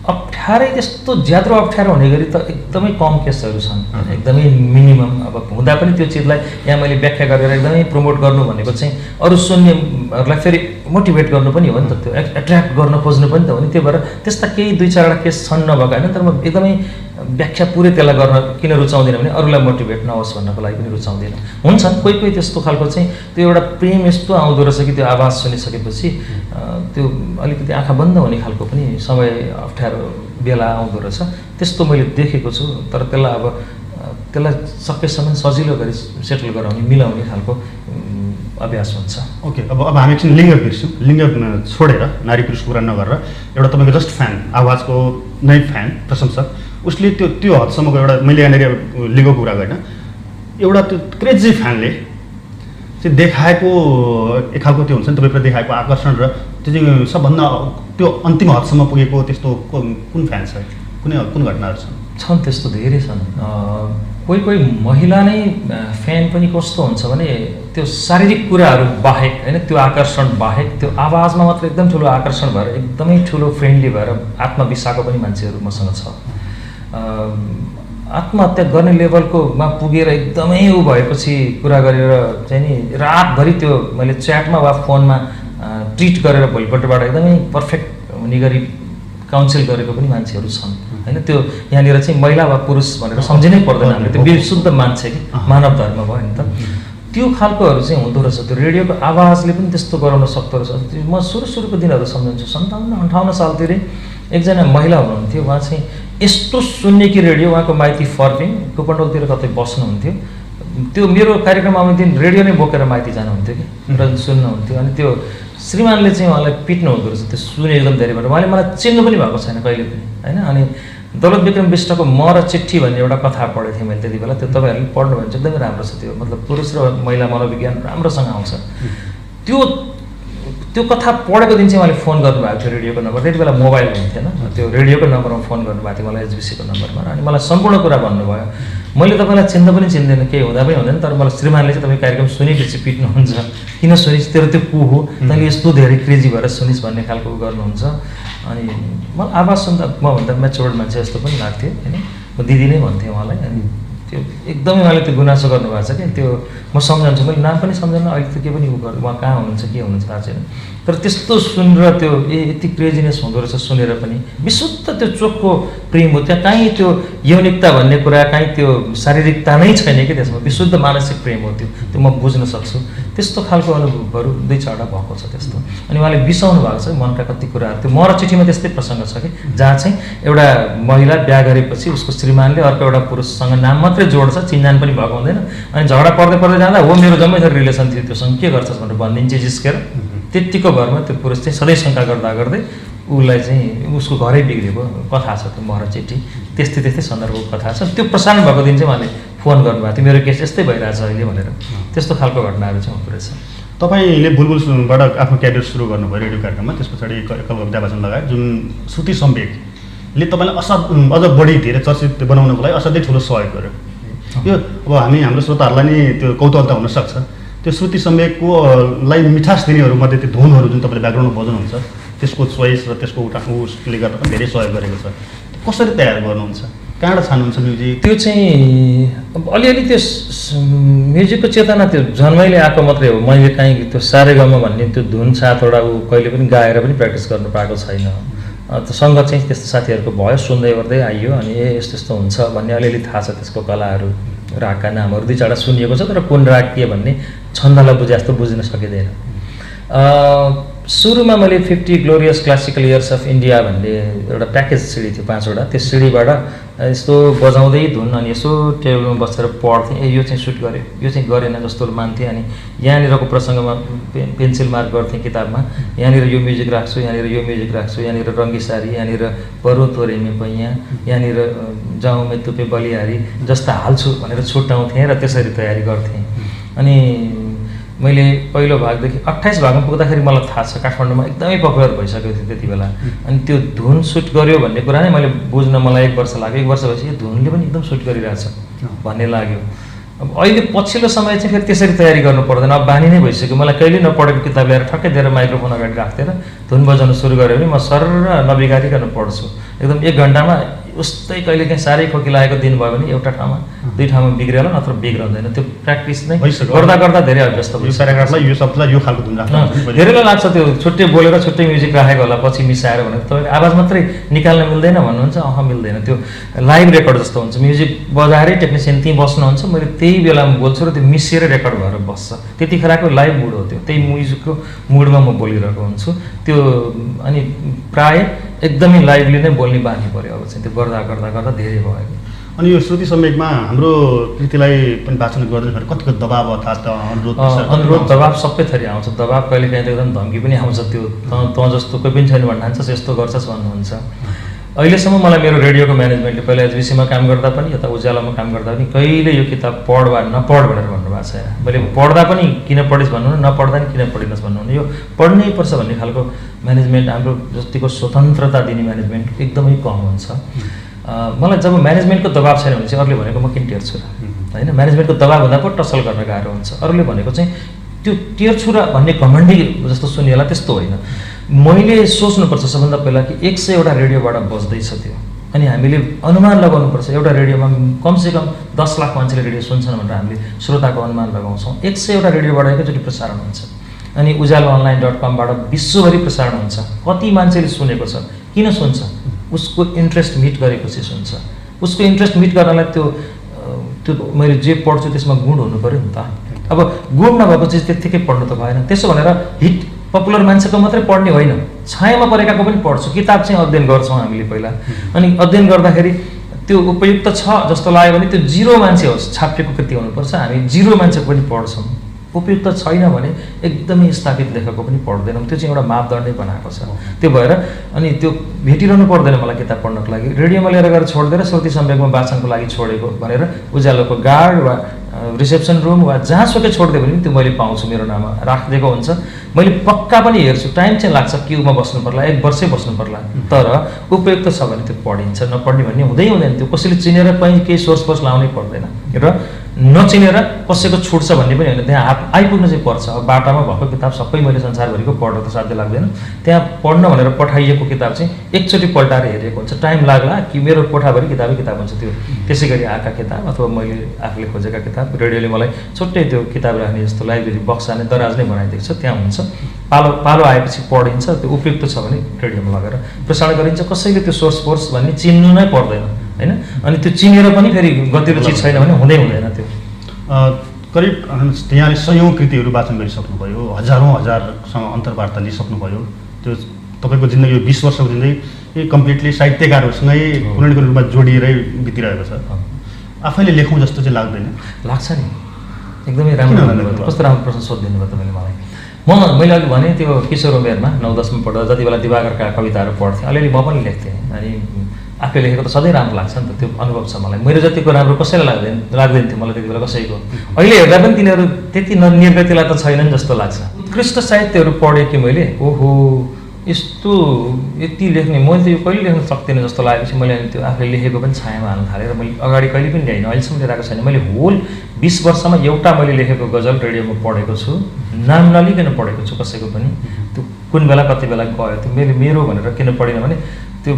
अप्ठ्यारै त्यस्तो ज्यात्रो अप्ठ्यारो हुने गरी त एकदमै कम केसहरू छन्, एकदमै मिनिमम। अब हुँदा पनि त्यो चिजलाई यहाँ मैले व्याख्या गरेर एकदमै प्रमोट गर्नु भनेको चाहिँ अरू सुन्नेहरूलाई फेरि मोटिभेट गर्नु पनि हो नि त, त्यो एट्र्याक्ट गर्न खोज्नु पनि त हो नि। त्यही भएर त्यस्ता केही 2-4वटा केस छन् नभएको होइन, तर म एकदमै व्याख्या पुरै त्यसलाई गर्न किन रुचाउँदिनँ भने अरूलाई मोटिभेट नहोस् भन्नको लागि पनि रुचाउँदिनँ। हुन्छन् कोही कोही त्यस्तो खालको चाहिँ त्यो एउटा प्रेम यस्तो आउँदो रहेछ कि त्यो आवाज सुनिसकेपछि त्यो अलिकति आँखा बन्द हुने खालको पनि समय अप्ठ्यारो बेला आउँदो रहेछ, त्यस्तो मैले देखेको छु। तर त्यसलाई सकेसम्म सजिलो गरी सेटल गराउने मिलाउने खालको अभ्यास हुन्छ। ओके, अब हामी एकछिन लिङ्ग बिर्स्यौँ, लिङ्ग छोडेर नारी पुरुषको कुरा नगरेर एउटा तपाईँको जस्ट फ्यान, आवाजको नै फ्यान, प्रशंसक, उसले त्यो हदसम्मको एउटा मैले यहाँनिर लिङ्गको कुरा गरेन, एउटा त्यो क्रेजी फ्यानले चाहिँ देखाएको एक खालको त्यो हुन्छ नि तपाईँप्रति देखाएको आकर्षण र त्यो चाहिँ सबभन्दा त्यो अन्तिम हदसम्म पुगेको त्यस्तो कुन फ्यान छ, कुन घटनाहरू छन्? त्यस्तो धेरै छन्। कोही कोही महिला नै फ्यान पनि कस्तो हुन्छ भने त्यो शारीरिक कुराहरू बाहेक होइन, त्यो आकर्षण बाहेक त्यो आवाजमा मात्र एकदम ठुलो आकर्षण भएर एकदमै ठुलो फ्रेन्डली भएर आत्मविश्वासको पनि मान्छेहरू मसँग छ। आत्महत्या गर्ने लेभलकोमा पुगेर एकदमै ऊ भएपछि कुरा गरेर चाहिँ नि रातभरि त्यो मैले च्याटमा वा फोनमा ट्रिट गरेर भोलिपल्टबाट एकदमै पर्फेक्ट हुने गरी काउन्सिल गरेको पनि मान्छेहरू छन् होइन। त्यो यहाँनिर चाहिँ महिला वा पुरुष भनेर सम्झिनै पर्दैन हामीले, त्यो विशुद्ध मान्छे कि मानव धर्म भयो नि त। त्यो खालकोहरू चाहिँ हुँदो रहेछ, त्यो रेडियोको आवाजले पनि त्यस्तो गराउन सक्दो रहेछ। म सुरुको दिनहरू सम्झन्छु, 57-58 सालतिरै एकजना महिला हुनुहुन्थ्यो, उहाँ चाहिँ यस्तो सुन्ने कि रेडियो, उहाँको माइती फर्पिङ कुपन्डोलतिर कतै बस्नुहुन्थ्यो, त्यो मेरो कार्यक्रम आउने दिन रेडियो नै बोकेर माइती जानुहुन्थ्यो कि र सुन्नुहुन्थ्यो। अनि त्यो श्रीमानले चाहिँ उहाँलाई पिट्नु हुँदो रहेछ, त्यो सुने एकदम धेरैबाट। उहाँले मलाई चिन्नु पनि भएको छैन कहिले पनि होइन। अनि दौलत विक्रम बिष्टको म र चिट्ठी भन्ने एउटा कथा पढेको थिएँ मैले त्यति बेला, त्यो तपाईँहरूले पढ्नु भने चाहिँ एकदमै राम्रो छ। त्यो मतलब पुरुष र महिला मनोविज्ञान राम्रोसँग आउँछ। त्यो कथा पढेको दिन चाहिँ उहाँले फोन गर्नुभएको थियो रेडियोको नम्बर, त्यति बेला मोबाइल हुन्थेन, त्यो रेडियोको नम्बरमा फोन गर्नुभएको थियो मलाई एचबिसीको नम्बरमा। अनि मलाई सम्पूर्ण कुरा भन्नुभयो। मैले तपाईँलाई चिन्दा पनि चिन्दैन, केही हुँदा पनि हुँदैन, तर मलाई श्रीमानले चाहिँ तपाईँ कार्यक्रम सुनेपछि पिट्नुहुन्छ, किन सुनिस्, तेरो त्यो को हो, तैँले यस्तो धेरै क्रेजी भएर सुनिस् भन्ने खालको गर्नुहुन्छ। अनि मलाई आवाज सुन्दा मभन्दा म्याच्योर्ड मान्छे जस्तो पनि लाग्थ्यो होइन, म दिदी नै भन्थेँ उहाँलाई। अनि त्यो एकदमै उहाँले त्यो गुनासो गर्नुभएको छ क्या, त्यो म सम्झन्छु, मैले नाम पनि सम्झन्न, अहिले त के पनि उ गर्नु, उहाँ कहाँ हुनुहुन्छ के हुनुहुन्छ थाहा छैन। तर त्यस्तो सुनेर त्यो यति क्रेजिनेस हुँदो रहेछ सुनेर पनि, विशुद्ध त्यो चोखो प्रेम हो त्यहाँ, कहीँ त्यो यौनिकता भन्ने कुरा, कहीँ त्यो शारीरिकता नै छैन कि त्यसमा, विशुद्ध मानसिक प्रेम हो त्यो म बुझ्न सक्छु। त्यस्तो खालको अनुभवहरू 2-4वटा भएको छ त्यस्तो। अनि उहाँले बिसाउनु भएको छ मनका कति कुराहरू। त्यो म र चिठीमा त्यस्तै प्रसङ्ग छ कि जहाँ चाहिँ एउटा महिला बिहा गरेपछि उसको श्रीमानले अर्को एउटा पुरुषसँग नाम मात्रै जोड्छ, चिन्जान पनि भएको हुँदैन। अनि झगडा पर्दै पर्दै जाँदा हो मेरो जम्मै थरी रिलेसन थियो त्योसँग, के गर्छस् भनेर भनिदिन्छ जिस्केर। त्यत्तिको भरमा त्यो पुरुष चाहिँ सधैँ शङ्का गर्दा गर्दै उसलाई चाहिँ उसको घरै बिग्रेको कथा छ त्यो म र चिठी। त्यस्तै सन्दर्भको कथा छ। त्यो प्रसारण भएको दिन चाहिँ उहाँले फोन गर्नुभएको थियो, मेरो केस यस्तै भइरहेछ अहिले भनेर। त्यस्तो खालको घटनाहरू चाहिँ हुँदो रहेछ। तपाईँले बुलबुलबाट आफ्नो क्यारियर सुरु गर्नुभयो रेडियो कार्यक्रममा, त्यस पछाडि एकल कविता वाचन लगायत, जुन श्रुति सम्वेकले तपाईँलाई अझ बढी धेरै चर्चित बनाउनको लागि असाध्यै ठुलो सहयोग गर्यो। यो अब हाम्रो श्रोताहरूलाई नि त्यो कौतूहलता हुनसक्छ, त्यो श्रुति सम्वेकको लाई मिठास दिनेहरूमध्ये त्यो धुनहरू जुन तपाईँले ब्याकग्राउन्डमा बजाउनुहुन्छ त्यसको चोइस र त्यसको उसले गर्दा पनि धेरै सहयोग गरेको छ। कसरी तयार गर्नुहुन्छ, कहाँबाट छान्नुहुन्छ म्युजिक? त्यो चाहिँ अलिअलि त्यो म्युजिकको चेतना त्यो जन्मैले आएको मात्रै हो। मैले काहीँ त्यो सारेगम भन्ने त्यो धुन 7वटा कहिले पनि गाएर पनि प्र्याक्टिस गर्नु पाएको छैन। सङ्गत चाहिँ त्यस्तो साथीहरूको भयो, सुन्दै गर्दै आइयो, अनि यस्तो यस्तो हुन्छ भन्ने अलिअलि थाहा छ त्यसको कलाहरू, रागका नामहरू 2-4वटा सुनिएको छ, तर कुन राग के भन्ने छन्दलाई बुझे जस्तो बुझ्न सकिँदैन। सुरुमा मैले 50 glorious classical years of India भन्ने एउटा प्याकेज सिडी थियो 5वटा, त्यो सिडीबाट यस्तो बजाउँदै धुन अनि यसो टेबलमा बसेर पढ्थेँ, यो चाहिँ सुट गऱ्यो, यो चाहिँ गरेन जस्तो मान्थेँ। अनि यहाँनिरको प्रसङ्गमा पेन्सिल मार्क गर्थेँ किताबमा, यहाँनिर यो म्युजिक राख्छु, यहाँनिर यो म्युजिक राख्छु, यहाँनिर रङ्गीसारी, यहाँनिर परो तोरे में पैया, यहाँनिर जाउँ में तुपे बलिहारी जस्ता हाल्छु भनेर छुट्याउँथेँ र त्यसरी तयारी गर्थेँ। अनि मैले पहिलो भागदेखि 28 भागमा पुग्दाखेरि मलाई थाहा छ काठमाडौँमा एकदमै पपुलर भइसकेको थियो त्यति बेला। अनि त्यो धुन सुट गर्यो भन्ने कुरा नै मैले बुझ्न मलाई 1 वर्ष लाग्यो। 1 वर्ष भएपछि यो धुनले पनि एकदम सुट गरिरहेछ भन्ने लाग्यो। अब अहिले पछिल्लो समय चाहिँ फेरि त्यसरी तयारी गर्नु पर्दैन, अब बानी नै भइसक्यो। मलाई कहिले नपढेको किताब ल्याएर ठक्कै दिएर माइक्रोफोन अगाडि राख्थेँ र धुन बजाउनु सुरु गऱ्यो भने म सरर नबिगारिकन पढ्छु। एकदम 1 घन्टामा उस्तै कहिले काहीँ साह्रै खोकी लागेको दिन भयो भने एउटा ठाउँमा 2 ठाउँमा बिग्रेला नत्र बिग्रँदैन। त्यो प्र्याक्टिस नै गर्दा गर्दा धेरै अभ्यस्त भयो। यो शब्दलाई यो खालको धुन राख्नु धेरैलाई लाग्छ त्यो छुट्टै बोलेर छुट्टै म्युजिक राखेको होला पछि मिसाएर भनेर, तपाईँको आवाज मात्रै निकाल्न मिल्दैन भन्नुहुन्छ। मिल्दैन, त्यो लाइभ रेकर्ड जस्तो हुन्छ। म्युजिक बजाएरै टेक्निसियन त्यहीँ बस्नुहुन्छ, मैले त्यही बेलामा बोल्छु र त्यो मिसिएर रेकर्ड भएर बस्छ। त्यतिखेरको लाइभ मुड हो त्यो, त्यही म्युजिकको मुडमा म बोलिरहेको हुन्छु त्यो। अनि प्रायः एकदमै लाइभली नै बोल्ने बानी पऱ्यो। अब चाहिँ त्यो गर्दा गर्दा गर्दा धेरै भयो। अनि यो श्रुति सम्वेकमा हाम्रो कृतिलाई पनि वाचन गर्दैन भने कतिको दबाब अर्थात् अनुरोध दबाब सबै थरी आउँछ। दबाब कहिले काहीँ त एकदम धम्की पनि आउँछ, त्यो तँ जस्तो कोही पनि छैन भन्न हान्छस्, यस्तो गर्छस् भन्नुहुन्छ। अहिलेसम्म मलाई मेरो रेडियोको म्यानेजमेन्टले पहिला एचबिसीमा काम गर्दा पनि यता उज्यालोमा काम गर्दा पनि कहिले यो किताब पढ वा नपढ भनेर भन्नुभएको छैन। मैले पढ्दा पनि किन पढिस् भन्नु, नपढ्दा पनि किन पढिनस् भन्नु, यो पढ्नै पर्छ भन्ने खालको म्यानेजमेन्ट, हाम्रो जतिको स्वतन्त्रता दिने म्यानेजमेन्ट एकदमै कम हुन्छ। मलाई जब म्यानेजमेन्टको दबाब छैन भने चाहिँ अरूले भनेको म किन टेर्छु र होइन। म्यानेजमेन्टको दबाब हुँदा पो टसल गर्न गाह्रो हुन्छ। अरूले भनेको चाहिँ त्यो टेर्छु र भन्ने घमण्डी जस्तो सुनिएला, त्यस्तो होइन। मैले सोच्नुपर्छ सबभन्दा पहिला कि 100वटा रेडियोबाट बज्दैछ त्यो, अनि हामीले अनुमान लगाउनुपर्छ एउटा रेडियोमा कमसेकम 10 लाख मान्छेले रेडियो सुन्छन् भनेर हामीले श्रोताको अनुमान लगाउँछौँ। 100वटा रेडियोबाट एकैचोटि प्रसारण हुन्छ, अनि उज्यालो online.com बाट विश्वभरि प्रसारण हुन्छ। कति मान्छेले सुनेको छ, किन सुन्छ, उसको इन्ट्रेस्ट मिट गरेपछि सुन्छ। उसको इन्ट्रेस्ट मिट गर्नलाई त्यो मैले जे पढ्छु त्यसमा गुण हुनु पऱ्यो नि त। अब गुण नभएको चिज त्यत्तिकै पढ्नु त भएन। त्यसो भनेर हिट पपुलर मान्छेको मात्रै पढ्ने होइन, छायामा परेकाको पनि पढ्छु। किताब चाहिँ अध्ययन गर्छौँ हामीले पहिला, अनि अध्ययन गर्दाखेरि त्यो उपयुक्त छ जस्तो लाग्यो भने त्यो जिरो मान्छे होस् छापिएको कृति हुनुपर्छ, हामी जिरो मान्छेको पनि पढ्छौँ। उपयुक्त छैन भने एकदमै स्थापित लेखकको पनि पढ्दैनौँ। त्यो चाहिँ एउटा मापदण्डै बनाएको छ। त्यो भएर अनि त्यो भेटिरहनु पर्दैन मलाई किताब पढ्नको लागि। रेडियोमा लिएर गएर छोडिदिएर श्रुति सम्वेकमा वाचनको लागि छोडेको भनेर उज्यालोको गार्ड वा रिसेप्सन रुम वा जहाँसुकै छोडिदियो भने त्यो मैले पाउँछु, मेरो नाममा राखिदिएको हुन्छ। मैले पक्का पनि हेर्छु, टाइम चाहिँ लाग्छ, क्युमा बस्नु पर्ला, 1 वर्षै बस्नु पर्ला, तर उपयुक्त छ भने त्यो पढिन्छ। नपढ्ने भन्ने हुँदैन। त्यो कसैले चिनेर कहीँ केही सोर्स लाउनै पर्दैन र नचिनेर कसैको छुट्छ भन्ने पनि होइन। त्यहाँ आइपुग्नु चाहिँ पर्छ। अब बाटामा भएको किताब सबै मैले संसारभरिको पढ्न त साध्य लाग्दैन। त्यहाँ पढ्न भनेर पठाइएको किताब चाहिँ एकचोटि पल्टाएर हेरेको हुन्छ। टाइम लाग्ला कि मेरो कोठाभरि किताब हुन्छ त्यो। त्यसै गरी आएका किताब अथवा मैले आफूले खोजेका किताब, रेडियोले मलाई छुट्टै त्यो किताब राख्ने जस्तो लाइब्रेरी बक्सा नै दराज नै बनाइदिएको छ, त्यहाँ हुन्छ। पालो आएपछि पढिन्छ। त्यो उपयुक्त छ भने रेडियोमा लगेर प्रसारण गरिन्छ। कसैले त्यो सोर्स भन्ने चिन्नु नै पर्दैन होइन। अनि त्यो चिनेर पनि फेरि गतिरुचि छैन भने हुँदैन त्यो। करिब यहाँले सयौँ कृतिहरू वाचन गरिसक्नुभयो, हजारौँसँग अन्तर्वार्ता लिइसक्नुभयो। त्यो तपाईँको जिन्दगी 20 वर्षको जिन्दगी कम्प्लिटली साहित्यकारहरूसँगै कुनै न कुनै रूपमा जोडिएरै बितिरहेको छ। आफैले लेखौँ जस्तो चाहिँ लाग्दैन? लाग्छ नि, एकदमै राम्रो। कस्तो राम्रो प्रश्न सोधिदिनु भयो तपाईँले मलाई। मैले अघि भने त्यो किशोर उमेरमा 9-10मा पढ्दा जति बेला दिवाकरका कविताहरू पढ्थेँ, अलिअलि म पनि लेख्थेँ। अनि आफूले लेखेको त सधैँ राम्रो लाग्छ नि त, त्यो अनुभव छ मलाई। मेरो जतिको राम्रो कसैलाई लाग्दैन थियो मलाई त्यति बेला कसैको। अहिले हेर्दा पनि तिनीहरू त्यति निर्गतिला त छैनन् जस्तो लाग्छ। उत्कृष्ट साहित्यहरू पढेँ कि मैले, ओहो यस्तो यति लेख्ने, मैले त यो कहिले लेख्न सक्दिनँ जस्तो लागेपछि मैले त्यो आफूले लेखेको पनि छायामा हाल्न थालेँ र मैले अगाडि कहिले पनि ल्याइनँ, अहिलेसम्म ल्याएको छैन। मैले होल 20 वर्षमा एउटा मैले लेखेको गजल रेडियोमा पढेको छु, नाम नलिकन पढेको छु कसैको पनि। त्यो कुन बेला कति बेला गयो, त्यो मेरो भनेर किन पढिनँ भने त्यो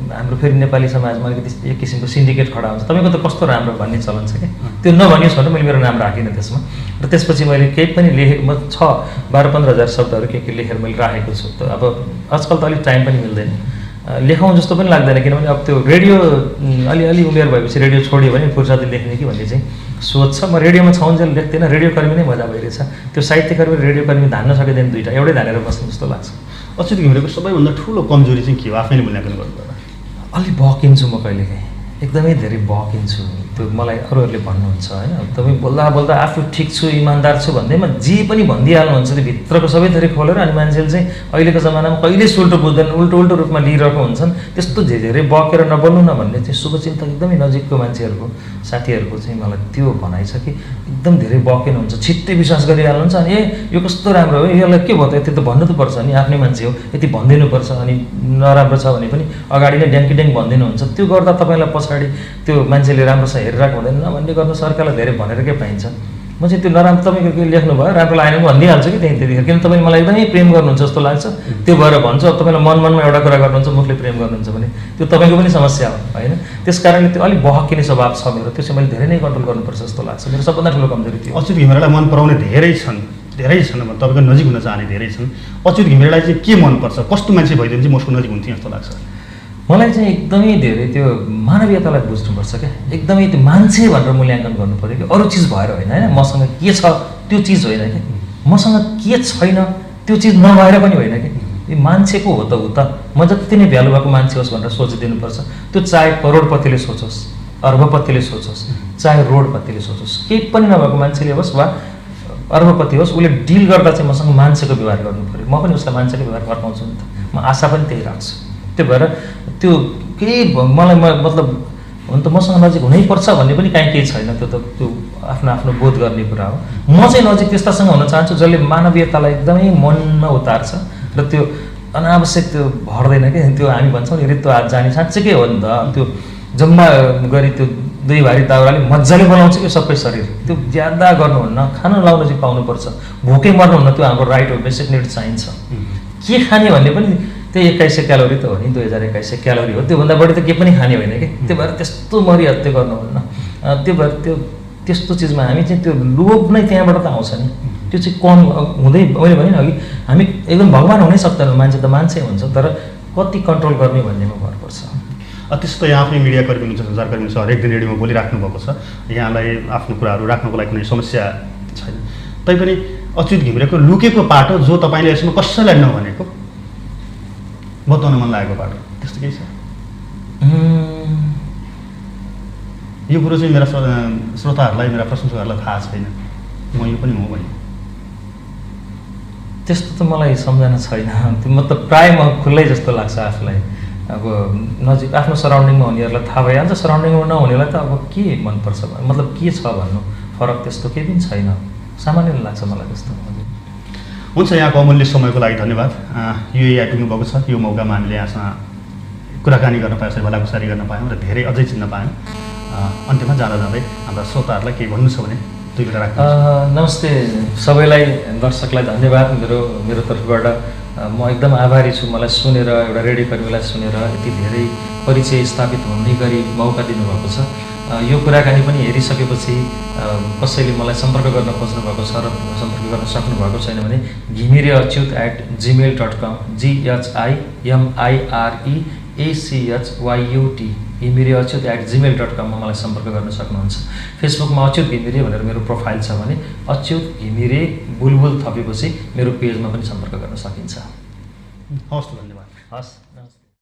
हाम्रो फेरि नेपाली समाजमा अलिकति एक किसिमको सिन्डिकेट खडा हुन्छ, तपाईँको त कस्तो राम्रो भन्ने चलन छ क्या। त्यो नभनियोस् भनेर मैले मेरो नाम राखिनँ त्यसमा। र त्यसपछि मैले केही पनि म 12-15 हजार शब्दहरू के लेखेर मैले राखेको छु। त अब आजकल त अलिक टाइम पनि मिल्दैन, लेखौँ जस्तो पनि लाग्दैन। किनभने अब त्यो रेडियो अलि उमेर भएपछि रेडियो छोड्यो भने फुर्सदले लेख्ने कि भन्ने चाहिँ सोच छ। म रेडियोमा छाउन्जेल लेख्दिनँ, रेडियो कर्मी नै मजा भइरहेछ। त्यो साहित्यकर्मी र रेडियो कर्मी धान्न सकिँदैन, दुईवटा एउटै धानेर बस्नु जस्तो लाग्छ। अच्युत घिमिरेको सबैभन्दा ठुलो कमजोरी चाहिँ के हो आफैले मूल्याङ्कन गर्नुपर्दा? अलि बकिन्छु म कहिलेकाहीँ, एकदमै धेरै बकिन्छु। त्यो मलाई अरूहरूले भन्नुहुन्छ होइन, तपाईँ बोल्दा आफू ठिक छु, इमान्दार छु भन्दैमा जे पनि भनिदिइहाल्नुहुन्छ। त्यो भित्रको सबै थरी खोलेर अनि मान्छेले चाहिँ अहिलेको जमानामा कहिले उल्टो बुझ्दैन, उल्टो रूपमा लिइरहेको हुन्छन्। त्यस्तो धेरै बकेर नबोल्नु न भन्ने चाहिँ शुभचिन्तक एकदमै नजिकको मान्छेहरूको साथीहरूको चाहिँ मलाई त्यो भनाइ छ कि एकदम धेरै बकिनुहुन्छ, छिट्टै विश्वास गरिहाल्नुहुन्छ। अनि यो कस्तो राम्रो हो, यसलाई के भयो त, यति त भन्नु त पर्छ नि, आफ्नै मान्छे हो यति भनिदिनुपर्छ। अनि नराम्रो छ भने पनि अगाडि नै ड्याङ्की भनिदिनुहुन्छ। त्यो गर्दा तपाईँलाई पछाडि त्यो मान्छेले राम्रो छ हेरिरहेको हुँदैन, नभन्ने गर्नु सरकारलाई धेरै भनेर के पाइन्छ। म चाहिँ त्यो नराम्रो तपाईँको के लेख्नु भयो राम्रो लागेन भनिदिइहाल्छु कि त्यतिखेर, किन तपाईँले मलाई एकदमै प्रेम गर्नुहुन्छ जस्तो लाग्छ त्यो भएर भन्छु। अब तपाईँलाई मनमा एउटा कुरा गर्नुहुन्छ, मुखले प्रेम गर्नुहुन्छ भने त्यो तपाईँको पनि समस्या हो होइन। त्यस कारणले त्यो अलिक बहकिने स्वभाव छ मेरो, त्यो चाहिँ मैले धेरै नै कन्ट्रोल गर्नुपर्छ जस्तो लाग्छ। मेरो सबभन्दा ठुलो कमजोरी थियो। अच्युत घिमिरेलाई मन पराउने धेरै छन्, तपाईँको नजिक हुन चाहने धेरै छन्। अच्युत घिमिरेलाई चाहिँ के मनपर्छ, कस्तो मान्छे भइदियो चाहिँ मसँग नजिक हुन्थ्यो जस्तो लाग्छ? मलाई चाहिँ एकदमै धेरै त्यो मानवीयतालाई बुझ्नुपर्छ क्या, एकदमै त्यो मान्छे भनेर मूल्याङ्कन गर्नु पऱ्यो कि, अरू चिज भएर होइन होइन। मसँग के छ त्यो चिज होइन कि, मसँग के छैन त्यो चिज नभएर पनि होइन कि, यो मान्छेको हो त ऊ त, म जति नै भ्यालु भएको मान्छे होस् भनेर सोचिदिनुपर्छ। त्यो चाहे करोडपतिले सोचोस्, अर्बपतिले सोचोस्, चाहे रोडपतिले सोचोस्, केही पनि नभएको मान्छेले होस् वा अर्बपति होस्, उसले डिल गर्दा चाहिँ मसँग मान्छेको व्यवहार गर्नु पऱ्यो। म पनि उसलाई मान्छेको व्यवहार फर्काउँछु नि त, म आशा पनि त्यही राख्छु। त्यो भएर त्यो केही मलाई मतलब हुन त मसँग नजिक हुनैपर्छ भन्ने पनि केही छैन, त्यो त त्यो आफ्नो बोध गर्ने कुरा हो। म चाहिँ नजिक त्यस्तासँग हुन चाहन्छु जसले मानवीयतालाई एकदमै मनमा उतार्छ र त्यो अनावश्यक त्यो भर्दैन कि। त्यो हामी भन्छौँ नि रित्तो हात जाने, साँच्चैकै हो नि त। त्यो जम्मा गरी त्यो दुई भारी दाउराले मजाले बनाउँछ कि सबै शरीर, त्यो ज्यादा गर्नुहुन्न। खाना लाउन चाहिँ पाउनुपर्छ, भोकै मर्नुहुन्न, त्यो हाम्रो राइट हो, बेसिक निड चाहिन्छ। के खाने भन्ने पनि त्यही 2100 क्यालोरी त हो नि, 2021 क्यालोरी हो, त्योभन्दा बढी त के पनि खाने होइन कि। त्यो भएर त्यस्तो मरिहत्ते गर्नुहुन्न। त्यो भएर त्यस्तो चिजमा हामी चाहिँ त्यो लोभ नै त्यहाँबाट त आउँछ नि, त्यो चाहिँ कम हुँदै। मैले भने अघि हामी एकदम भगवान् हुनै सक्दैनौँ, मान्छे त मान्छे हुन्छ, तर कति कन्ट्रोल गर्ने भन्नेमा भर पर्छ। त्यस्तो यहाँ आफ्नै मिडियाकर्मी हुनुहुन्छ, सञ्चारकर्मी हुनुहुन्छ, हरेक दिन रेडियोमा बोलिराख्नु भएको छ, यहाँलाई आफ्नो कुराहरू राख्नुको लागि कुनै समस्या छैन। तैपनि अच्युत घिमिरेको लुकेको पाटो जो तपाईँले यसमा कसैलाई नभनेको बताउन मन लागेको पाटो त्यस्तो केही छ? यो कुरो चाहिँ मेरा श्रोताहरूलाई मेरा प्रशंसकहरूलाई थाहा छैन, म यो पनि हो भने। त्यस्तो त मलाई सम्झना छैन। मतलब प्रायः म खुल्लै जस्तो लाग्छ आफूलाई। अब नजिक आफ्नो सराउन्डिङमा हुनेहरूलाई थाहा भइहाल्छ, सराउन्डिङमा नहुनेलाई त अब के मनपर्छ मतलब के छ भन्नु फरक त्यस्तो केही पनि छैन, सामान्य लाग्छ मलाई त्यस्तो। हुन्छ, यहाँको अमूल्य समयको लागि धन्यवाद। यो आइपुग्नु भएको छ, यो मौकामा हामीले यहाँसँग कुराकानी गर्न पायौँ, भलाकुसारी गर्न पायौँ र धेरै अझै चिन्न पायौँ। अन्त्यमा जाँदा जाँदै हाम्रा श्रोताहरूलाई केही भन्नु छ भने दुई कुरा राख्नु। नमस्ते सबैलाई, दर्शकलाई धन्यवाद मेरो तर्फबाट। म एकदम आभारी छु, मलाई सुनेर एउटा रेडियोकर्मीलाई सुनेर यति धेरै परिचय स्थापित हुने गरी मौका दिनुभएको छ। यो कुराकानी पनि हेरिसकेपछि कसैले मलाई सम्पर्क गर्न खोज्नु भएको छ र सम्पर्क गर्न सक्नुभएको छैन भने ghimireyachyut@gmail.com GHIMIREACHYUT ghimireyachyut@gmail.com मा मलाई सम्पर्क गर्न सक्नुहुन्छ। फेसबुकमा अच्युत घिमिरे भनेर मेरो प्रोफाइल छ भने अच्युत घिमिरे बुलबुल थपेपछि मेरो पेजमा पनि सम्पर्क गर्न सकिन्छ। हवस्, धन्यवाद। हस्।